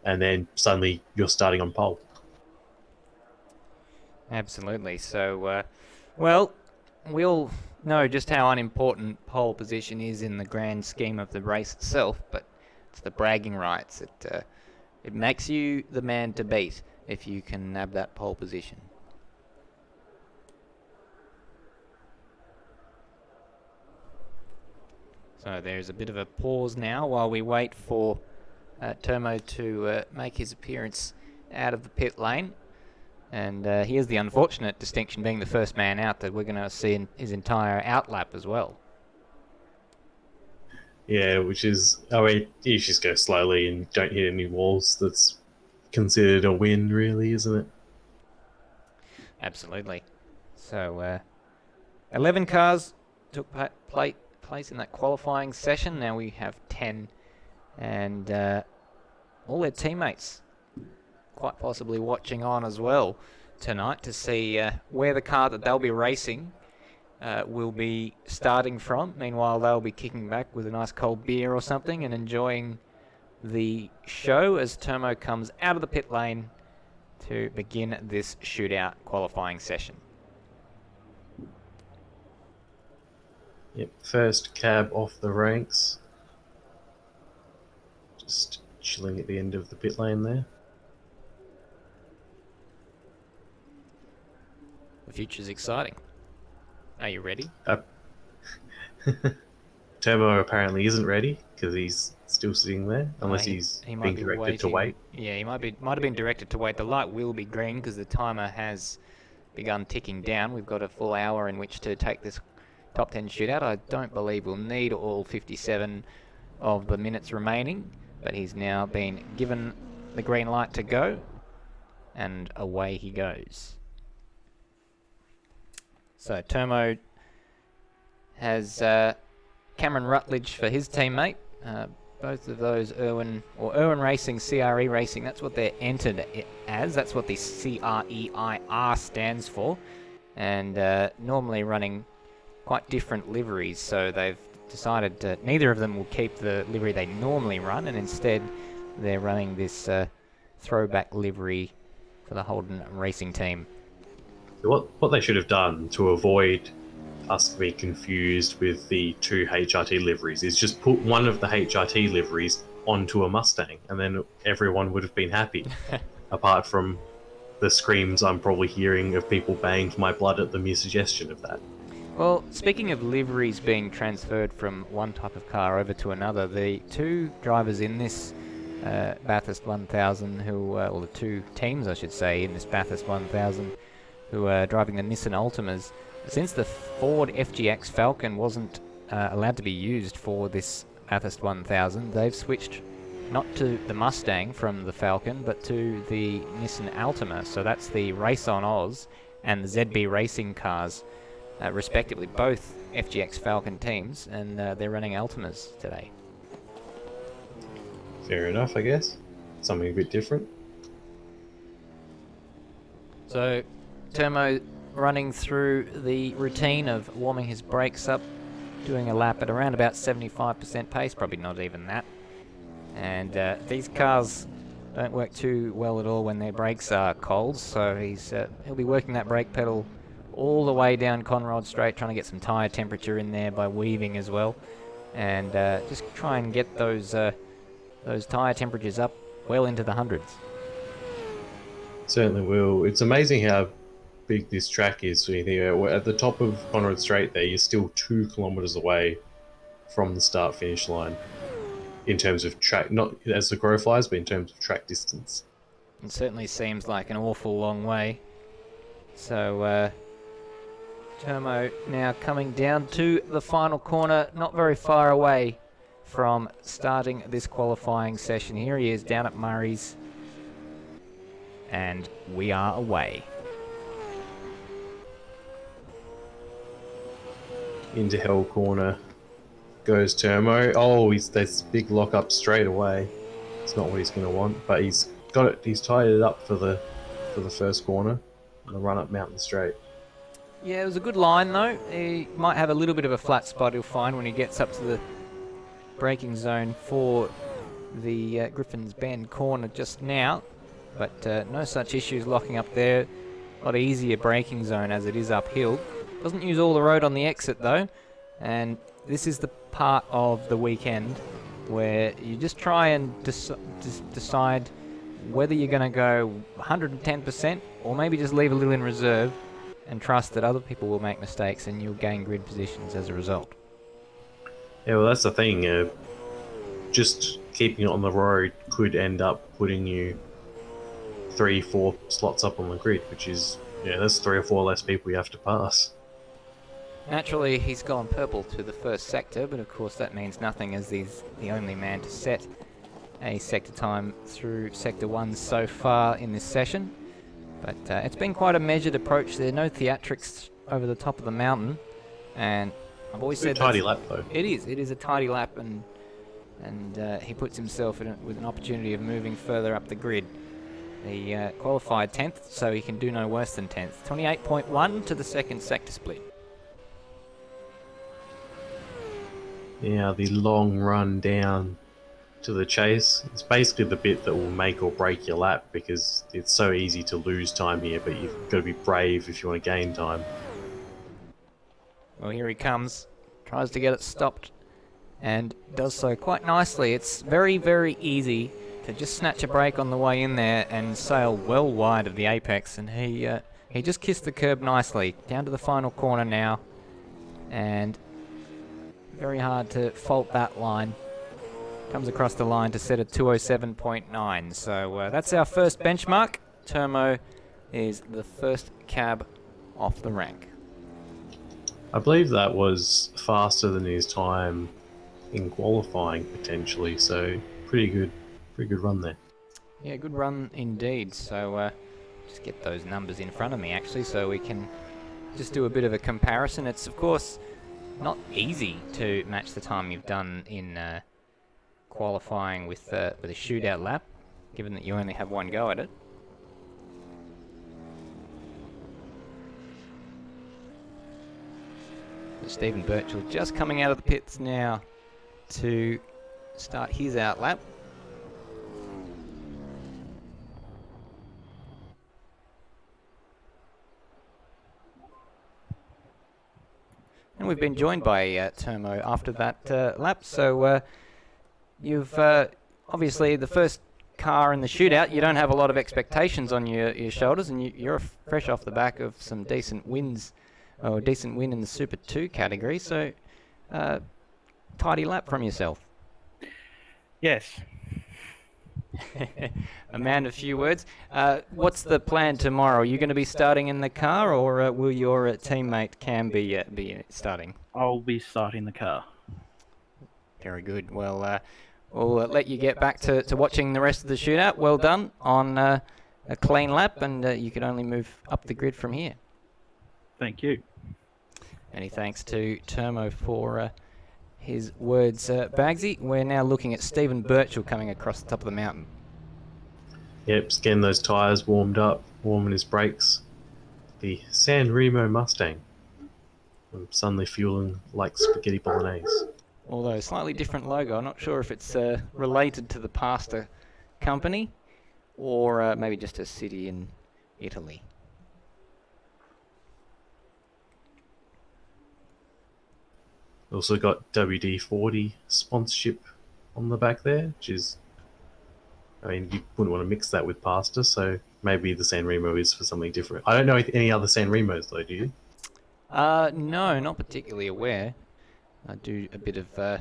and then suddenly you're starting on pole. Absolutely. So, well, we'll know just how unimportant pole position is in the grand scheme of the race itself, but it's the bragging rights. It makes you the man to beat if you can nab that pole position. So there's a bit of a pause now while we wait for Termo to make his appearance out of the pit lane. And here's the unfortunate distinction, being the first man out, that we're going to see in his entire outlap as well. Yeah, which is, I mean, you just go slowly and don't hit any walls. That's considered a win, really, isn't it? Absolutely. So, 11 cars took place in that qualifying session. Now we have 10, and all their teammates quite possibly watching on as well tonight to see where the car that they'll be racing will be starting from. Meanwhile, they'll be kicking back with a nice cold beer or something and enjoying the show as Termo comes out of the pit lane to begin this shootout qualifying session. Yep, first cab off the ranks. Just chilling at the end of the pit lane there. The future's exciting. Are you ready? Turbo apparently isn't ready because he's still sitting there, unless he's he being directed to wait. Yeah, he might have been directed to wait. The light will be green because the timer has begun ticking down. We've got a full hour in which to take this top 10 shootout. I don't believe we'll need all 57 of the minutes remaining, but he's now been given the green light to go, and away he goes. So Termo has Cameron Rutledge for his teammate. Both of those Irwin Racing, CRE Racing, that's what they're entered as. That's what the CREIR stands for. And normally running quite different liveries, so they've decided neither of them will keep the livery they normally run, and instead they're running this throwback livery for the Holden Racing team. What they should have done to avoid us to be confused with the two HRT liveries is just put one of the HRT liveries onto a Mustang, and then everyone would have been happy. Apart from the screams I'm probably hearing of people baying for my blood at the mere suggestion of that. Well, speaking of liveries being transferred from one type of car over to another, the two drivers in this Bathurst 1000 or the two teams I should say in this Bathurst 1000 who are driving the Nissan Altimas, since the Ford FGX Falcon wasn't allowed to be used for this Bathurst 1000, they've switched not to the Mustang from the Falcon, but to the Nissan Altima. So that's the Race on Oz and the ZB Racing cars, respectively, both FGX Falcon teams, and they're running Altimas today. Fair enough, I guess. Something a bit different. So Termo running through the routine of warming his brakes up, doing a lap at around about 75% pace, probably not even that. And these cars don't work too well at all when their brakes are cold, so he'll be working that brake pedal all the way down Conrod Straight, trying to get some tyre temperature in there by weaving as well, and just try and get those tyre temperatures up well into the hundreds. Certainly will. It's amazing how big this track is. So at the top of Conrad Straight there, you're still 2 kilometres away from the start-finish line in terms of track, not as the crow flies, but in terms of track distance. It certainly seems like an awful long way. So Termo now coming down to the final corner, not very far away from starting this qualifying session. Here he is down at Murray's, and we are away. Into Hell Corner goes Termo. Oh, there's big lock up straight away. It's not what he's going to want, but he's got it. He's tied it up for the first corner and the run up Mountain Straight. Yeah, it was a good line though. He might have a little bit of a flat spot he'll find when he gets up to the braking zone for the Griffin's Bend corner just now, but no such issues locking up there. A lot easier braking zone as it is uphill. Doesn't use all the road on the exit though, and this is the part of the weekend where you just try and decide whether you're going to go 110% or maybe just leave a little in reserve and trust that other people will make mistakes and you'll gain grid positions as a result. Yeah, well, that's the thing. Just keeping it on the road could end up putting you 3-4 slots up on the grid, which is, that's 3 or 4 less people you have to pass. Naturally, he's gone purple to the first sector, but of course that means nothing as he's the only man to set a sector time through Sector 1 so far in this session. But it's been quite a measured approach. There are no theatrics over the top of the mountain, and I've always said tidy lap though. It is a tidy lap, and he puts himself with an opportunity of moving further up the grid. He qualified 10th, so he can do no worse than 10th. 28.1 to the second sector split. Yeah, the long run down to the chase. It's basically the bit that will make or break your lap, because it's so easy to lose time here, but you've got to be brave if you want to gain time. Well, here he comes. Tries to get it stopped, and does so quite nicely. It's very, very easy to just snatch a break on the way in there and sail well wide of the apex, and he just kissed the curb nicely. Down to the final corner now, and very hard to fault that line. Comes across the line to set a 207.9. So that's our first benchmark. Termo is the first cab off the rank. I believe that was faster than his time in qualifying potentially, so pretty good run there. Yeah, good run indeed. So just get those numbers in front of me actually, so we can just do a bit of a comparison. It's of course not easy to match the time you've done in qualifying with a shootout lap, given that you only have one go at it. Stephen Birchall just coming out of the pits now to start his out lap. And we've been joined by Termo after that lap. So you've obviously the first car in the shootout. You don't have a lot of expectations on your shoulders, and you're fresh off the back of some decent wins, or a decent win in the Super 2 category. So tidy lap from yourself. Yes. A man of few words. What's the plan tomorrow? Are you going to be starting in the car, or will your teammate Cam be starting? I'll be starting the car. Very good. Well, we'll let you get back to watching the rest of the shootout. Well done on a clean lap, and you can only move up the grid from here. Thank you. Many thanks to Termo for his words, Bagzy. We're now looking at Stephen Birchall coming across the top of the mountain. Yep, just getting those tyres warmed up, warming his brakes. The San Remo Mustang. I'm suddenly fueling like spaghetti bolognese. Although slightly different logo. I'm not sure if it's related to the pasta company or maybe just a city in Italy. Also got WD-40 sponsorship on the back there, which is, I mean, you wouldn't want to mix that with pasta, so maybe the San Remo is for something different. I don't know any other San Remos though, do you? No, not particularly aware. I do a bit of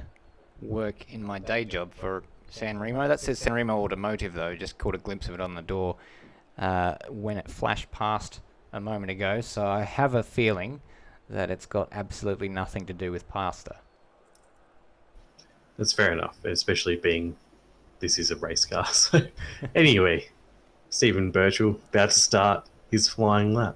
work in my day job for San Remo. That says San Remo Automotive though, just caught a glimpse of it on the door when it flashed past a moment ago, so I have a feeling that it's got absolutely nothing to do with pasta. That's fair enough, especially being this is a race car. So anyway, Stephen Birchall about to start his flying lap.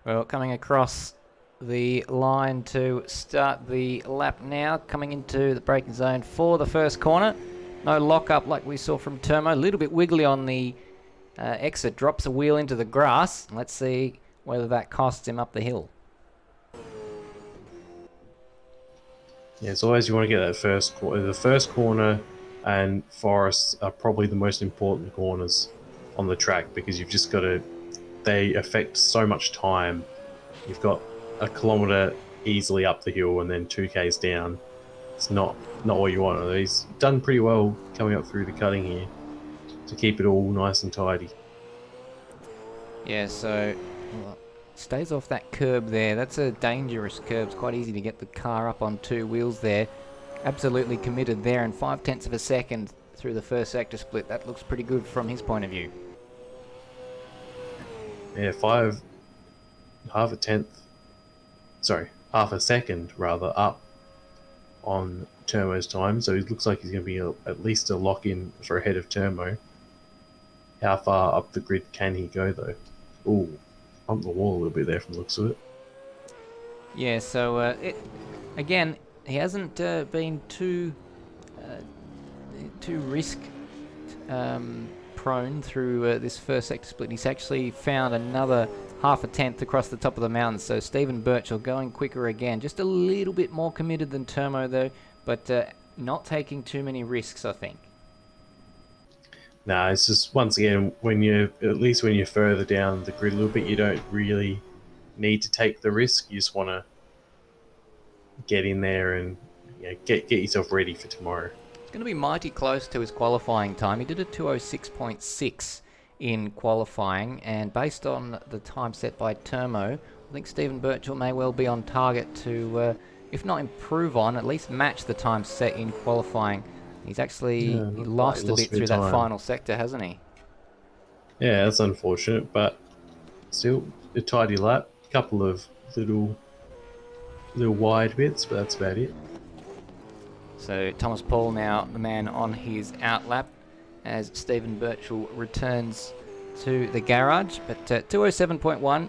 Well, coming across the line to start the lap now, coming into the braking zone for the first corner. No lock-up like we saw from Termo. A little bit wiggly on the exit, drops a wheel into the grass. Let's see whether that costs him up the hill. Yeah, as always, you want to get that first corner. The first corner and forests are probably the most important corners on the track, because you've just got to, they affect so much time. You've got a kilometre easily up the hill and then 2Ks down. It's not what you want. He's done pretty well coming up through the cutting here to keep it all nice and tidy. Yeah, so stays off that curb there. That's a dangerous curb. It's quite easy to get the car up on two wheels there. Absolutely committed there, and 0.5 of a second through the first sector split. That looks pretty good from his point of view. Yeah, half a tenth half a second rather up on Termo's time, so it looks like he's going to be at least a lock-in for ahead of Termo. How far up the grid can he go, though? Ooh, up the wall a little bit there from the looks of it. Yeah, so again, he hasn't been too risk prone through this first sector split. He's actually found another half a tenth across the top of the mountain, so Stephen Birchall going quicker again. Just a little bit more committed than Termo, though, but not taking too many risks, I think. Nah, it's just, once again, when you're further down the grid a little bit, you don't really need to take the risk. You just want to get in there and get yourself ready for tomorrow. It's going to be mighty close to his qualifying time. He did a 2:06.6 in qualifying, and based on the time set by Termo, I think Stephen Birchall may well be on target to, if not improve on, at least match the time set in qualifying. He's actually he lost a bit through that final sector, hasn't he? Yeah, that's unfortunate, but still a tidy lap. A couple of little wide bits, but that's about it. So Thomas Paul now the man on his out lap as Stephen Birchall returns to the garage. But 2:07.1,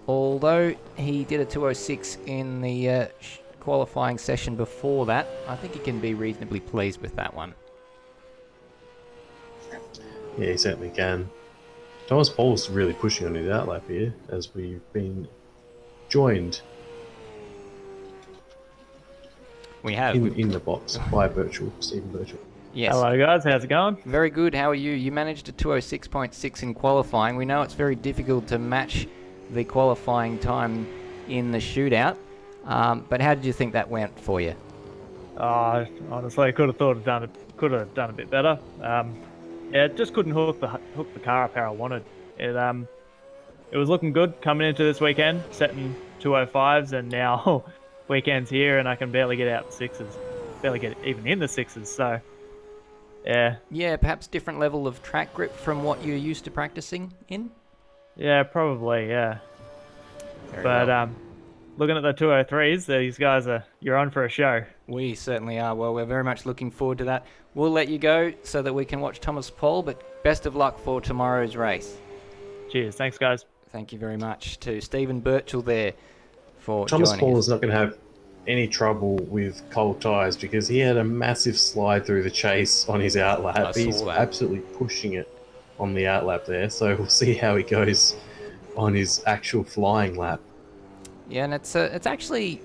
although he did a 2:06 in the qualifying session before that, I think he can be reasonably pleased with that one. Yeah, he certainly can. Thomas Paul's really pushing on his outlap here as we've been joined in the box by Stephen Birchall. Yes. Hello guys, how's it going? Very good. How are you? You managed a 2:06.6 in qualifying. We know it's very difficult to match the qualifying time in the shootout. But how did you think that went for you? Honestly, I could have done a bit better. Yeah, just couldn't hook the car up how I wanted. It was looking good coming into this weekend, setting 2:05s, and now weekend's here and I can barely get out the sixes, barely get even in the sixes. So, yeah. Yeah, perhaps different level of track grip from what you're used to practicing in. Yeah, probably. Yeah. Very but well. Looking at the 203s, these guys you're on for a show. We certainly are. Well, we're very much looking forward to that. We'll let you go so that we can watch Thomas Paul, but best of luck for tomorrow's race. Cheers. Thanks, guys. Thank you very much to Stephen Birchall there for Thomas joining Paul us. is not going to have any trouble with cold tyres because he had a massive slide through the chase on his outlap. He's absolutely pushing it on the outlap there, so we'll see how he goes on his actual flying lap. Yeah, and it's actually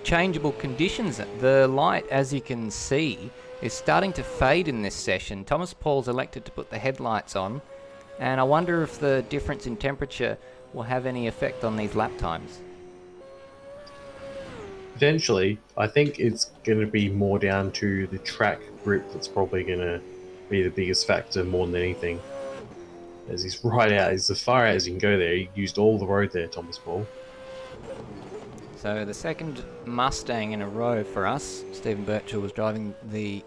changeable conditions. The light, as you can see, is starting to fade in this session. Thomas Paul's elected to put the headlights on, and I wonder if the difference in temperature will have any effect on these lap times. Potentially, I think it's going to be more down to the track grip that's probably going to be the biggest factor more than anything. As he's right out, he's as far out as he can go there. He used all the road there, Thomas Paul. So the second Mustang in a row for us. Stephen Birchall was driving the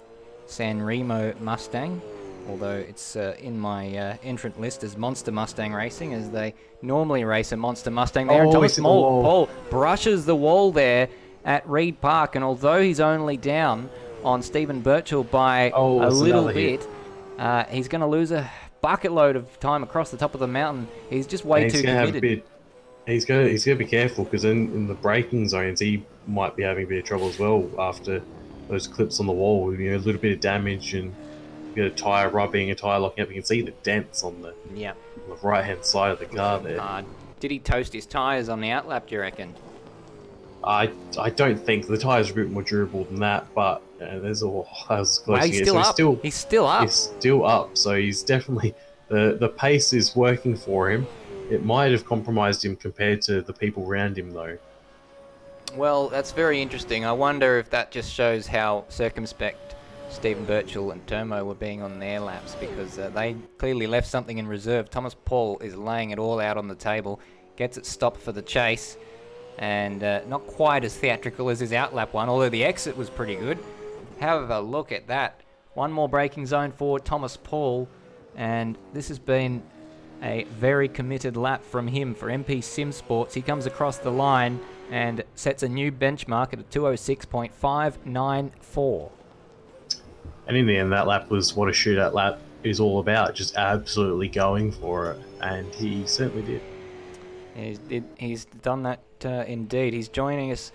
San Remo Mustang, although it's in my entrant list as Monster Mustang Racing, as they normally race a Monster Mustang there. And Thomas Paul brushes the wall there at Reed Park, and although he's only down on Stephen Birchall by a little bit, he's going to lose a bucket load of time across the top of the mountain. He's just way too committed. He's got to be careful because in the braking zones he might be having a bit of trouble as well after those clips on the wall. A little bit of damage and you get a tyre rubbing, a tyre locking up. You can see the dents on the right hand side of the car there. Did he toast his tyres on the outlap, do you reckon? I don't think the tyres are a bit more durable than that, but there's all. He's still up. He's still up. He's still up. So he's definitely the pace is working for him. It might have compromised him compared to the people around him, though. Well, that's very interesting. I wonder if that just shows how circumspect Stephen Birchall and Termo were being on their laps, because they clearly left something in reserve. Thomas Paul is laying it all out on the table, gets it stopped for the chase, and not quite as theatrical as his outlap one, although the exit was pretty good. However, look at that. One more braking zone for Thomas Paul, and this has been a very committed lap from him for MP Sim Sports. He comes across the line and sets a new benchmark at a 206.594. And in the end, that lap was what a shootout lap is all about, just absolutely going for it, and he certainly did. He's done that indeed. He's joining us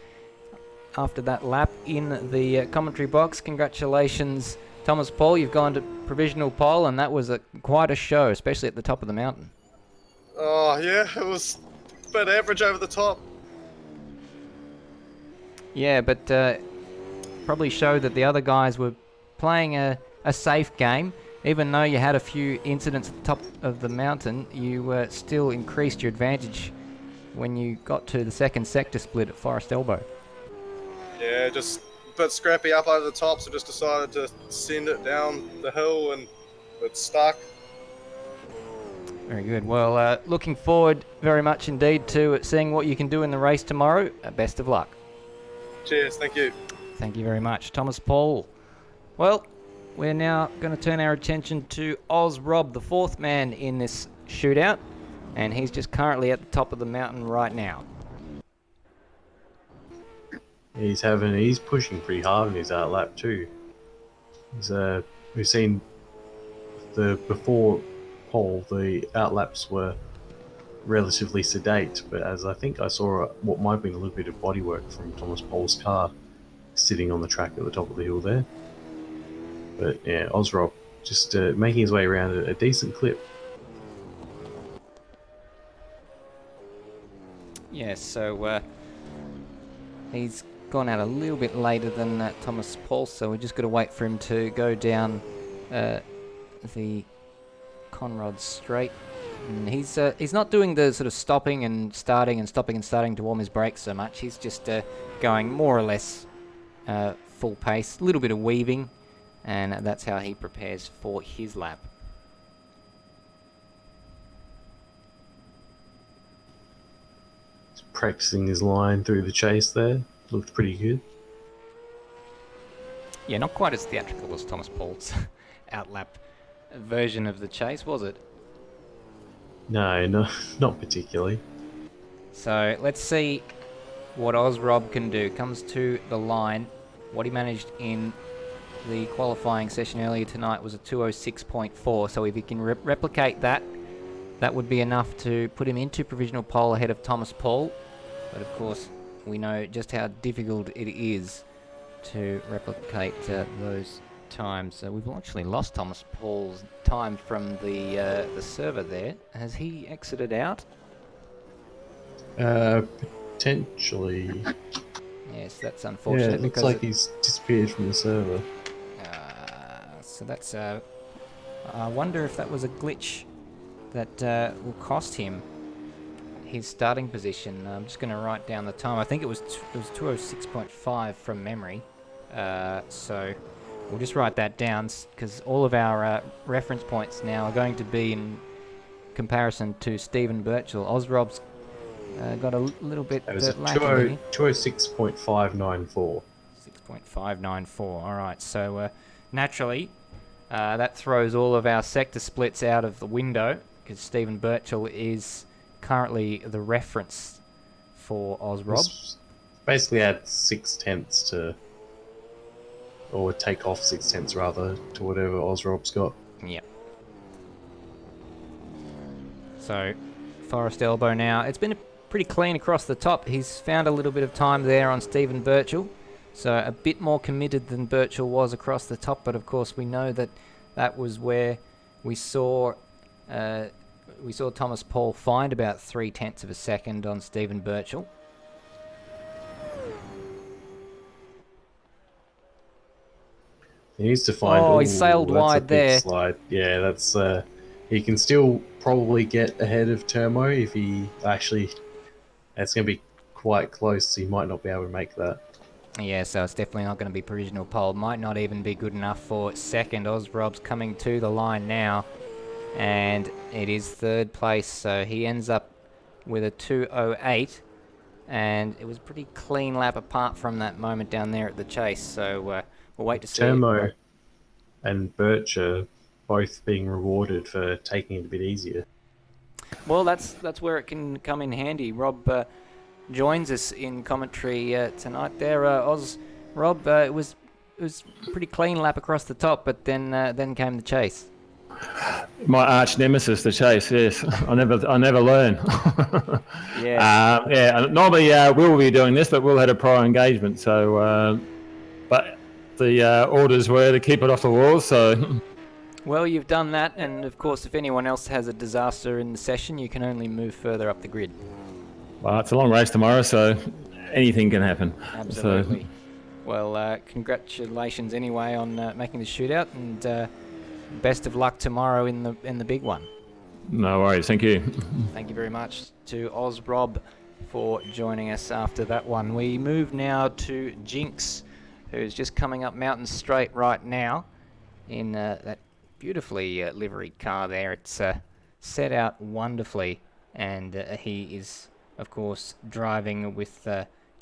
after that lap in the commentary box. Congratulations, Thomas Paul. You've gone to provisional pole, and that was quite a show, especially at the top of the mountain. Oh, yeah, it was a bit average over the top. Yeah, but probably showed that the other guys were playing a safe game. Even though you had a few incidents at the top of the mountain, you still increased your advantage when you got to the second sector split at Forest Elbow. Yeah, just a bit scrappy up over the top, so just decided to send it down the hill and it stuck. Very good. Well, looking forward very much indeed to seeing what you can do in the race tomorrow. Best of luck. Cheers, thank you. Thank you very much, Thomas Paul. Well, we're now going to turn our attention to Oz Rob, the fourth man in this shootout, and he's just currently at the top of the mountain right now. He's pushing pretty hard in his lap too. We've seen before pole, the outlaps were relatively sedate, but as I think I saw what might have been a little bit of bodywork from Thomas Pole's car sitting on the track at the top of the hill there. But yeah, Ozrob just making his way around at a decent clip. Yeah, so he's gone out a little bit later than Thomas Paul, so we're just got to wait for him to go down the Conrod Straight. And he's not doing the sort of stopping and starting and stopping and starting to warm his brakes so much. He's just going more or less full pace, a little bit of weaving, and that's how he prepares for his lap. He's practicing his line through the chase there. Looked pretty good. Yeah, not quite as theatrical as Thomas Paul's outlap version of the chase, was it? No, not particularly. So let's see what Ozrob can do. Comes to the line. What he managed in the qualifying session earlier tonight was a 206.4. So if he can replicate that, that would be enough to put him into provisional pole ahead of Thomas Paul. But of course, we know just how difficult it is to replicate those times. So we've actually lost Thomas Paul's time from the server there. Has he exited out? Potentially. Yes, that's unfortunate. Yeah, it looks like he's disappeared from the server. So that's I wonder if that was a glitch that will cost him his starting position. I'm just going to write down the time. I think it was 206.5 from memory. So we'll just write that down because all of our reference points now are going to be in comparison to Stephen Birchall. Ozrob's got a little bit It was a lacking. 206.594. 6.594. All right. So naturally, that throws all of our sector splits out of the window because Stephen Birchall is currently the reference for Ozrob. Basically add 6/10 to, or take off 6/10 rather, to whatever Ozrob's got. Yep. So, Forest Elbow now. It's been pretty clean across the top. He's found a little bit of time there on Stephen Birchall. So a bit more committed than Birchall was across the top, but of course we know that that was where we saw Thomas Paul find about 0.3 of a second on Stephen Birchall. He needs to find. Oh, he sailed that's wide a big there. Slide. Yeah, that's. He can still probably get ahead of Termo if he actually. That's going to be quite close. He might not be able to make that. Yeah, so it's definitely not going to be provisional pole. Might not even be good enough for second. Ozrob's coming to the line now, and it is third place. So he ends up with a 2:08, and it was a pretty clean lap apart from that moment down there at the chase. So we'll wait to see. Termo and Birch are both being rewarded for taking it a bit easier. Well, that's where it can come in handy. Rob joins us in commentary tonight. There, Oz, Rob, it was a pretty clean lap across the top, but then came the chase. My arch nemesis, the chase. Yes, I never learn. Yeah. Yeah. Normally, Will be doing this, but Will had a prior engagement. So, but the orders were to keep it off the wall. So. Well, you've done that, and of course, if anyone else has a disaster in the session, you can only move further up the grid. Well, it's a long race tomorrow, so anything can happen. Absolutely. So, Well, congratulations anyway on making the shootout, and best of luck tomorrow in the big one. no worries. Thank you. Thank you very much to Oz Rob for joining us after that one. We move now to Jinx, who's just coming up Mountain Straight right now in that beautifully liveried car there. It's set out wonderfully, and he is, of course, driving with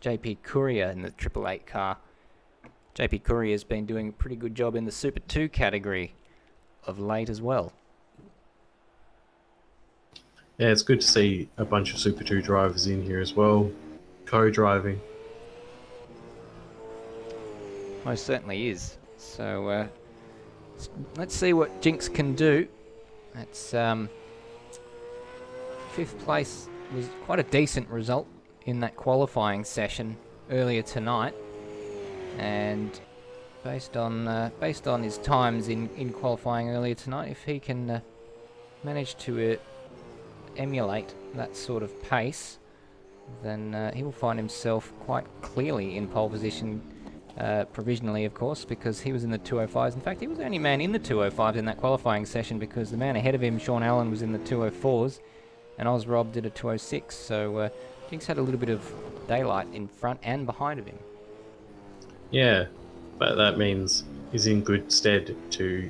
JP Courier in the 888 car. JP Courier has been doing a pretty good job in the Super 2 category of late as well. Yeah, it's good to see a bunch of Super 2 drivers in here as well, co-driving. Most certainly is. So let's see what Jinx can do. That's 5th place was quite a decent result in that qualifying session earlier tonight, and based on his times in qualifying earlier tonight, if he can manage to emulate that sort of pace, then he will find himself quite clearly in pole position. Provisionally, of course, because he was in the 205s. In fact, he was the only man in the 205s in that qualifying session, because the man ahead of him, Sean Allen, was in the 204s, and Oz Rob did a 206. So Jinx had a little bit of daylight in front and behind of him. Yeah, but that means he's in good stead to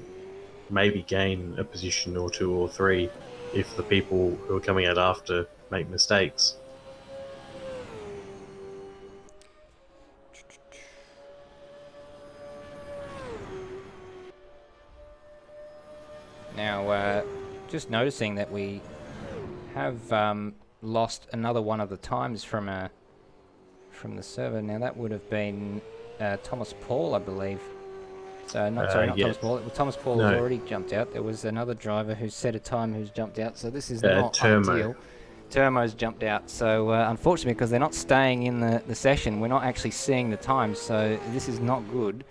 maybe gain a position or 2 or 3 if the people who are coming out after make mistakes. Now, just noticing that we have lost another one of the times from the server. Now that would have been Thomas Paul, I believe. So not yes. Thomas Paul. Thomas Paul has already jumped out. There was another driver who set a time who's jumped out. So this is not ideal. Termo's jumped out. So unfortunately, because they're not staying in the session, we're not actually seeing the times. So this is not good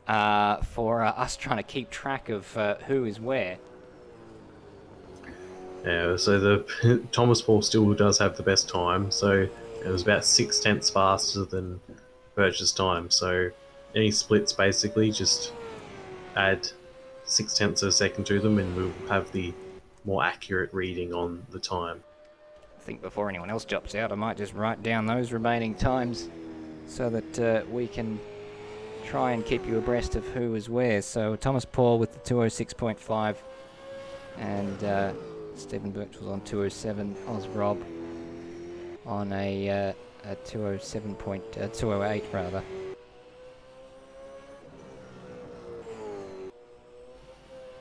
for us trying to keep track of who is where. Yeah, so the Thomas Paul still does have the best time. So it was about 6/10 faster than Birch's time. So any splits, basically, just add 6/10 of a second to them, and we'll have the more accurate reading on the time. I think before anyone else drops out, I might just write down those remaining times so that we can try and keep you abreast of who is where. So Thomas Paul with the 206.5, and Stephen Birch was on 207. Oz Rob on a 208 rather.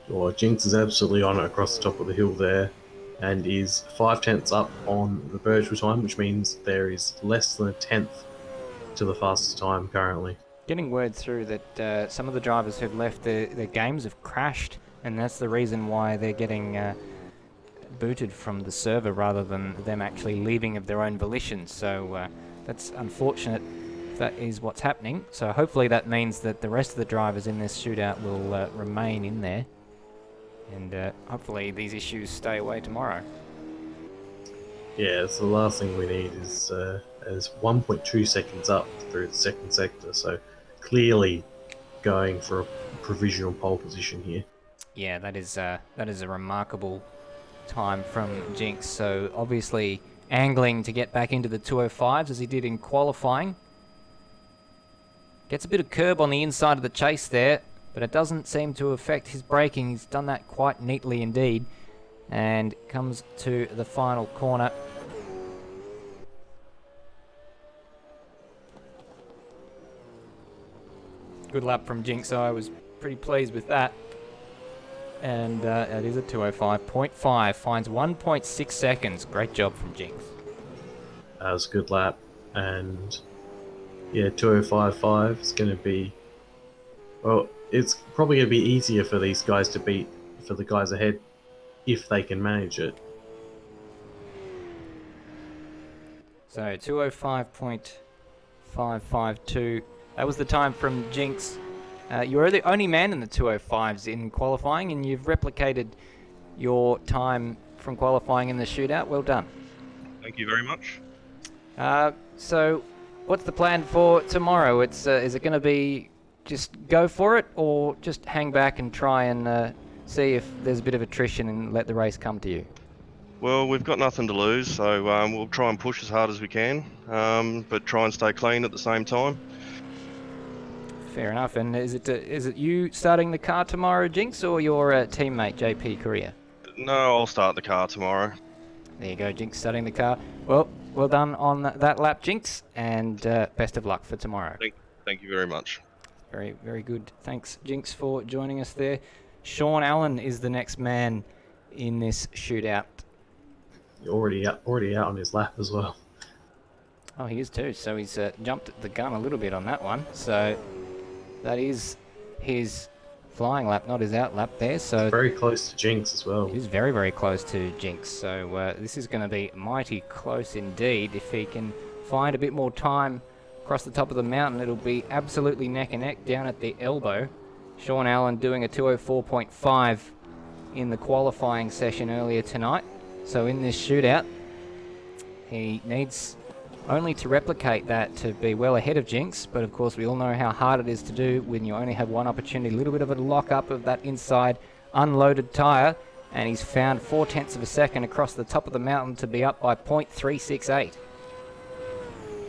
Well, Jinx is absolutely on it across the top of the hill there, and is 5/10 up on the Birchwood time, which means there is less than a 10th to the fastest time currently. Getting word through that some of the drivers who've left, their games have crashed, and that's the reason why they're getting booted from the server rather than them actually leaving of their own volition. So that's unfortunate if that is what's happening. So hopefully that means that the rest of the drivers in this shootout will remain in there, and hopefully these issues stay away tomorrow. Yeah, so the last thing we need is 1.2 seconds up through the second sector, so clearly going for a provisional pole position here. Yeah, that is a remarkable time from Jinx. So obviously angling to get back into the 205s as he did in qualifying. Gets a bit of curb on the inside of the chase there, but it doesn't seem to affect his braking. He's done that quite neatly indeed, and comes to the final corner. Good lap from Jinx. I was pretty pleased with that. And it is a 205.5. Finds 1.6 seconds. Great job from Jinx. That was a good lap. And yeah, 2:05.5 is going to be, well, it's probably going to be easier for these guys to beat, for the guys ahead, if they can manage it. So 2:05.552. That was the time from Jinx. You were the only man in the 2:05s in qualifying, and you've replicated your time from qualifying in the shootout. Well done. Thank you very much. So, what's the plan for tomorrow? Is it going to be just go for it, or just hang back and try and see if there's a bit of attrition and let the race come to you? Well, we've got nothing to lose, so we'll try and push as hard as we can, but try and stay clean at the same time. Fair enough. And is it you starting the car tomorrow, Jinx, or your teammate JP Korea? No, I'll start the car tomorrow. There you go, Jinx starting the car. Well done on that lap, Jinx, and best of luck for tomorrow. Thank you very much. Very, very good. Thanks, Jinx, for joining us there. Sean Allen is the next man in this shootout. Already out on his lap as well. Oh, he is too. So he's jumped the gun a little bit on that one. So that is his flying lap, not his out lap there. So Very close to Jinx as well. he's very, very close to Jinx. So this is going to be mighty close indeed. If he can find a bit more time across the top of the mountain, it'll be absolutely neck and neck down at the elbow. Sean Allen doing a 2:04.5 in the qualifying session earlier tonight. So in this shootout, he needs only to replicate that to be well ahead of Jinx, but of course we all know how hard it is to do when you only have one opportunity. A little bit of a lock-up of that inside unloaded tyre, and he's found 0.4 of a second across the top of the mountain to be up by 0.368.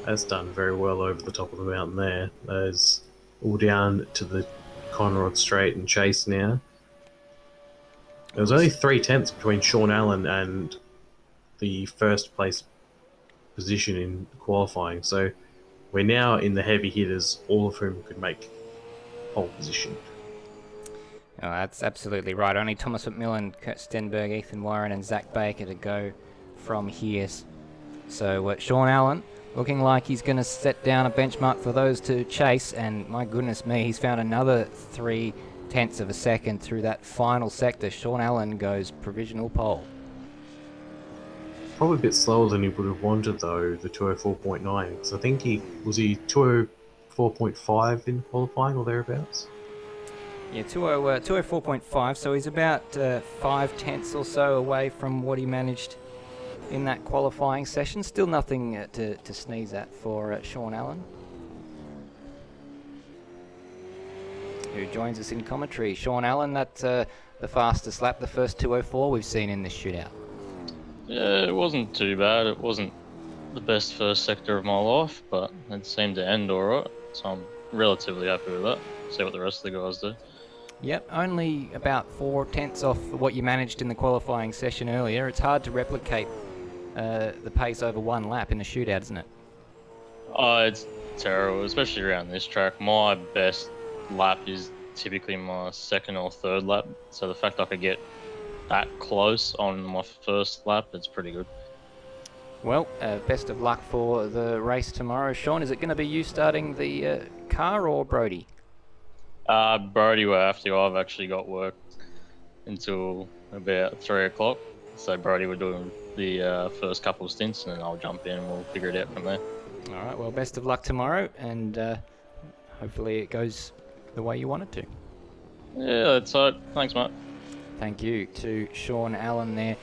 Has done very well over the top of the mountain there. There's all down to the Conrod Straight and Chase now. There was only 0.3 between Sean Allen and the first place position in qualifying, so we're now in the heavy hitters, all of whom could make pole position. Oh, that's absolutely right. Only Thomas McMillan, Kurt Stenberg, Ethan Warren and Zach Baker to go from here. So Sean Allen looking like he's going to set down a benchmark for those to chase, and my goodness me, he's found another 0.3 of a second through that final sector. Sean Allen goes provisional pole. Probably a bit slower than he would have wanted though, the 2:04.9, because I think he 2:04.5 in qualifying or thereabouts. Yeah, 2:04.5, so he's about 0.5 or so away from what he managed in that qualifying session. Still nothing to sneeze at for Sean Allen, who joins us in commentary. Sean Allen, that's the fastest lap, the first 2:04 we've seen in this shootout. Yeah, it wasn't too bad. It wasn't the best first sector of my life, but it seemed to end alright, so I'm relatively happy with that. See what the rest of the guys do. Yep, only about 0.4 off what you managed in the qualifying session earlier. It's hard to replicate the pace over one lap in a shootout, isn't it? Oh, it's terrible, especially around this track. My best lap is typically my second or third lap, so the fact I could get that close on my first lap, it's pretty good. Well, best of luck for the race tomorrow. Sean, is it going to be you starting the car or Brody? Brody will have to. I've actually got work until about 3 o'clock, so Brody will do the first couple of stints, and then I'll jump in and we'll figure it out from there. All right, well, best of luck tomorrow, and hopefully it goes the way you want it to. Yeah, that's it. Thanks, mate. Thank you to Sean Allen there.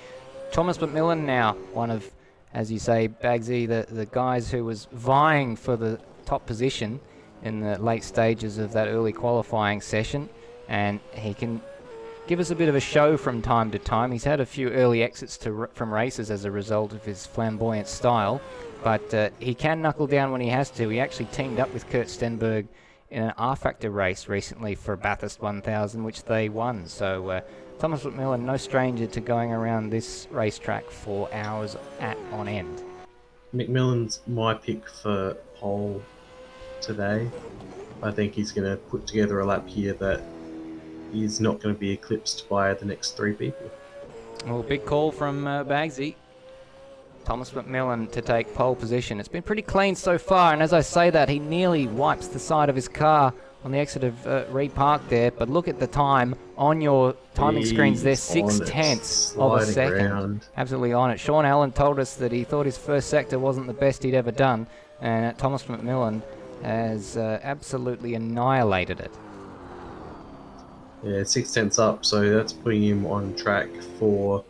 Thomas McMillan now, one of, as you say, Bagzy, the guys who was vying for the top position in the late stages of that early qualifying session, and he can give us a bit of a show from time to time. He's had a few early exits from races as a result of his flamboyant style, but he can knuckle down when he has to. He actually teamed up with Kurt Stenberg in an R-Factor race recently for Bathurst 1000, which they won. So Thomas McMillan, no stranger to going around this racetrack for hours on end. McMillan's my pick for pole today. I think he's going to put together a lap here that is not going to be eclipsed by the next three people. Well, big call from Bagzy. Thomas McMillan to take pole position. It's been pretty clean so far, and as I say that, he nearly wipes the side of his car on the exit of Repark there, but look at the time on your timing screens there, 6/10 of a second. Around. Absolutely on it. Sean Allen told us that he thought his first sector wasn't the best he'd ever done, and Thomas McMillan has absolutely annihilated it. Yeah, 6/10 up, so that's putting him on track for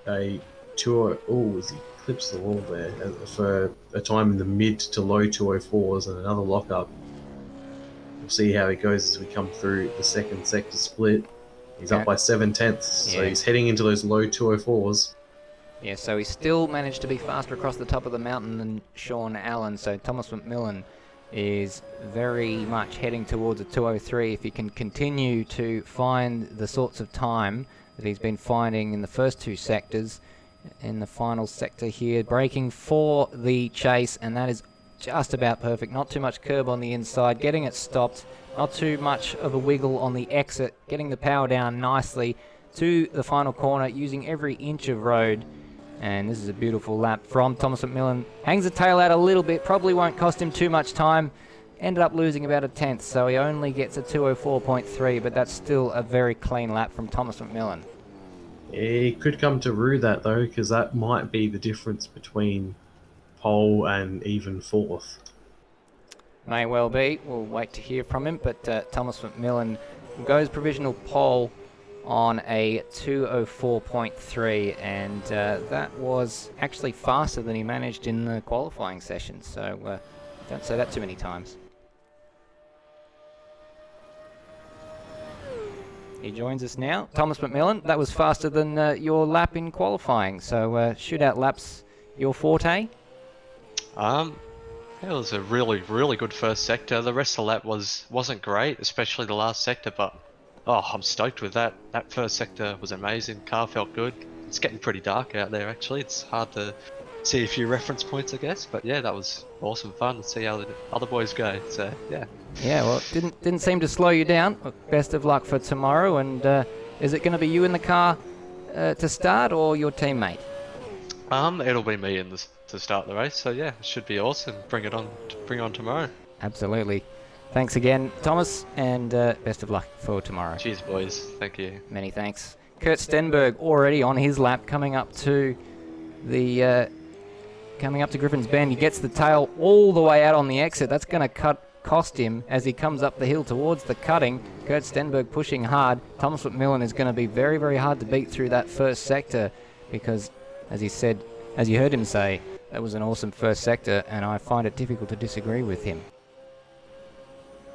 a 2. Oh, as he clips the wall there for a time in the mid to low 204s and another lockup. We'll see how he goes as we come through the second sector split. He's up by 7/10, so he's heading into those low 204s. Yeah, so he still managed to be faster across the top of the mountain than Sean Allen, so Thomas McMillan is very much heading towards a 203 if he can continue to find the sorts of time that he's been finding in the first two sectors. In the final sector here, braking for the chase, and that is just about perfect. Not too much curb on the inside, getting it stopped, not too much of a wiggle on the exit, getting the power down nicely to the final corner, using every inch of road. And this is a beautiful lap from Thomas McMillan. Hangs the tail out a little bit, probably won't cost him too much time. Ended up losing about a tenth, so he only gets a 204.3, but that's still a very clean lap from Thomas McMillan. He could come to rue that though, because that might be the difference between pole and even fourth. May well be. We'll wait to hear from him, but Thomas McMillan goes provisional pole on a 204.3, and that was actually faster than he managed in the qualifying session, so don't say that too many times. He joins us now. Thomas McMillan, that was faster than your lap in qualifying, so shootout laps your forte? It was a really, really good first sector. The rest of the lap wasn't great, especially the last sector, but I'm stoked with that. That first sector was amazing. Car felt good. It's getting pretty dark out there actually. It's hard to see a few reference points, I guess, but yeah, that was awesome fun to see how the other boys go. So yeah. Yeah, well, it didn't seem to slow you down. Best of luck for tomorrow, and is it going to be you in the car to start, or your teammate? It'll be me to start the race, so yeah, it should be awesome. Bring on tomorrow. Absolutely. Thanks again, Thomas, and best of luck for tomorrow. Cheers, boys. Thank you. Many thanks. Kurt Stenberg already on his lap, coming up to Griffin's Bend. He gets the tail all the way out on the exit. That's going to cost him as he comes up the hill towards the cutting. Kurt Stenberg pushing hard. Thomas McMillan is going to be very, very hard to beat through that first sector because, as you heard him say, that was an awesome first sector, and I find it difficult to disagree with him.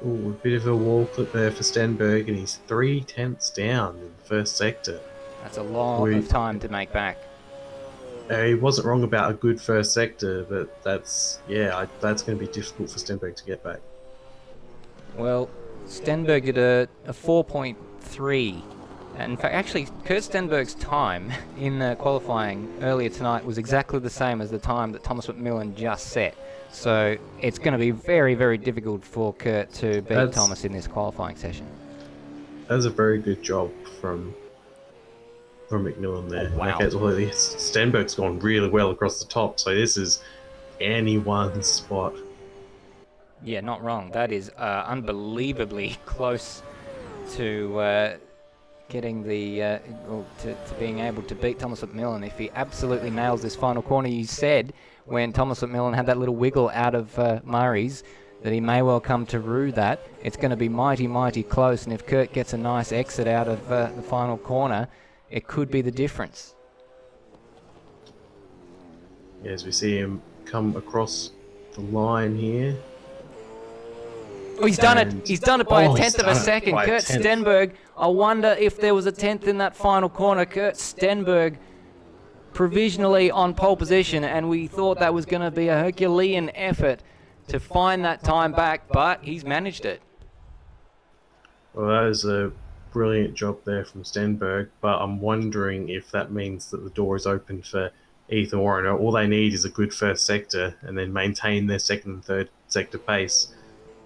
Ooh, a bit of a wall clip there for Stenberg, and he's 3/10 down in the first sector. That's a lot of time to make back. He wasn't wrong about a good first sector, but that's going to be difficult for Stenberg to get back. Well, Stenberg did a 4.3. And in fact, actually, Kurt Stenberg's time in qualifying earlier tonight was exactly the same as the time that Thomas McMillan just set. So it's going to be very, very difficult for Kurt to beat Thomas in this qualifying session. That was a very good job from McMillan there. Oh, wow. Stenberg's gone really well across the top, so this is anyone's spot. Yeah, not wrong. That is unbelievably close to getting the to being able to beat Thomas McMillan if he absolutely nails this final corner. You said when Thomas McMillan had that little wiggle out of Murray's that he may well come to rue that. It's going to be mighty, mighty close, and if Kurt gets a nice exit out of the final corner, it could be the difference. Yeah, as we see him come across the line here. Oh, he's done it. He's done it by a tenth of a second. Kurt Stenberg, I wonder if there was a tenth in that final corner. Kurt Stenberg provisionally on pole position, and we thought that was going to be a Herculean effort to find that time back, but he's managed it. Well, that is a brilliant job there from Stenberg, but I'm wondering if that means that the door is open for Ethan Warren. All they need is a good first sector and then maintain their second and third sector pace.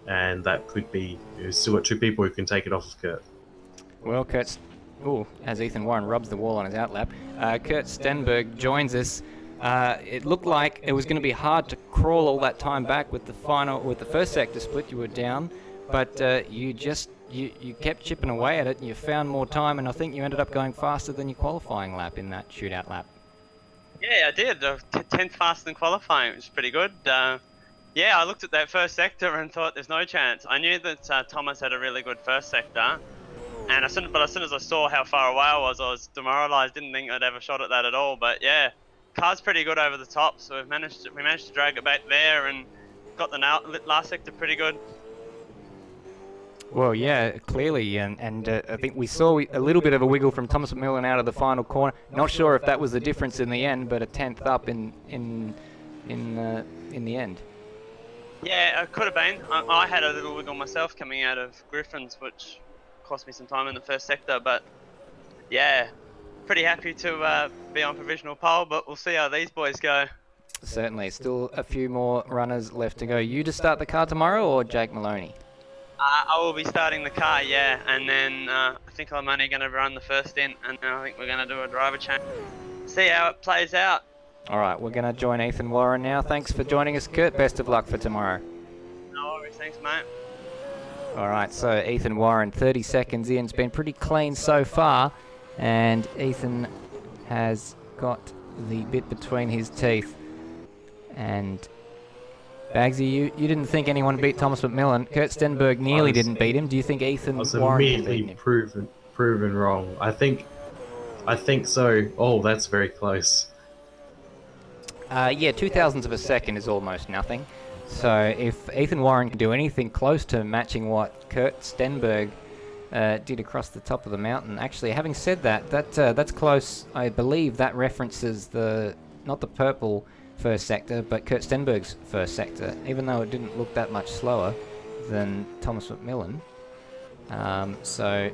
And that could be, you've still got two people who can take it off of Kurt. Well, as Ethan Warren rubs the wall on his outlap, Kurt Stenberg joins us It looked like it was going to be hard to crawl all that time back with the first sector split. You were down, but you kept chipping away at it, and you found more time, and I think you ended up going faster than your qualifying lap in that shootout lap. Yeah, I did. 10th faster than qualifying, which is pretty good. Yeah, I looked at that first sector and thought there's no chance. I knew that Thomas had a really good first sector, and as soon as I saw how far away I was demoralised. Didn't think I'd have a shot at that at all. But yeah, car's pretty good over the top, so we managed to drag it back there and got the last sector pretty good. Well, yeah, clearly, and I think we saw a little bit of a wiggle from Thomas McMillan out of the final corner. Not sure if that was the difference in the end, but a 10th up in the end. Yeah, it could have been. I had a little wiggle myself coming out of Griffin's, which cost me some time in the first sector. But yeah, pretty happy to be on provisional pole, but we'll see how these boys go. Certainly, still a few more runners left to go. You to start the car tomorrow, or Jake Maloney? I will be starting the car, yeah, and then I think I'm only going to run the first stint, and then I think we're going to do a driver change. See how it plays out. All right, we're going to join Ethan Warren now. Thanks for joining us, Kurt. Best of luck for tomorrow. No worries, thanks, mate. All right, so Ethan Warren, 30 seconds in. It's been pretty clean so far, and Ethan has got the bit between his teeth. And Bagzy, you didn't think anyone beat Thomas McMillan. Kurt Stenberg nearly didn't beat him. Do you think Ethan Warren can beat him? proven wrong. I think so. Oh, that's very close. Yeah, 0.02 of a second is almost nothing. So if Ethan Warren can do anything close to matching what Kurt Stenberg did across the top of the mountain. Actually, having said that, that's close. I believe that references not the purple first sector, but Kurt Stenberg's first sector, even though it didn't look that much slower than Thomas McMillan. So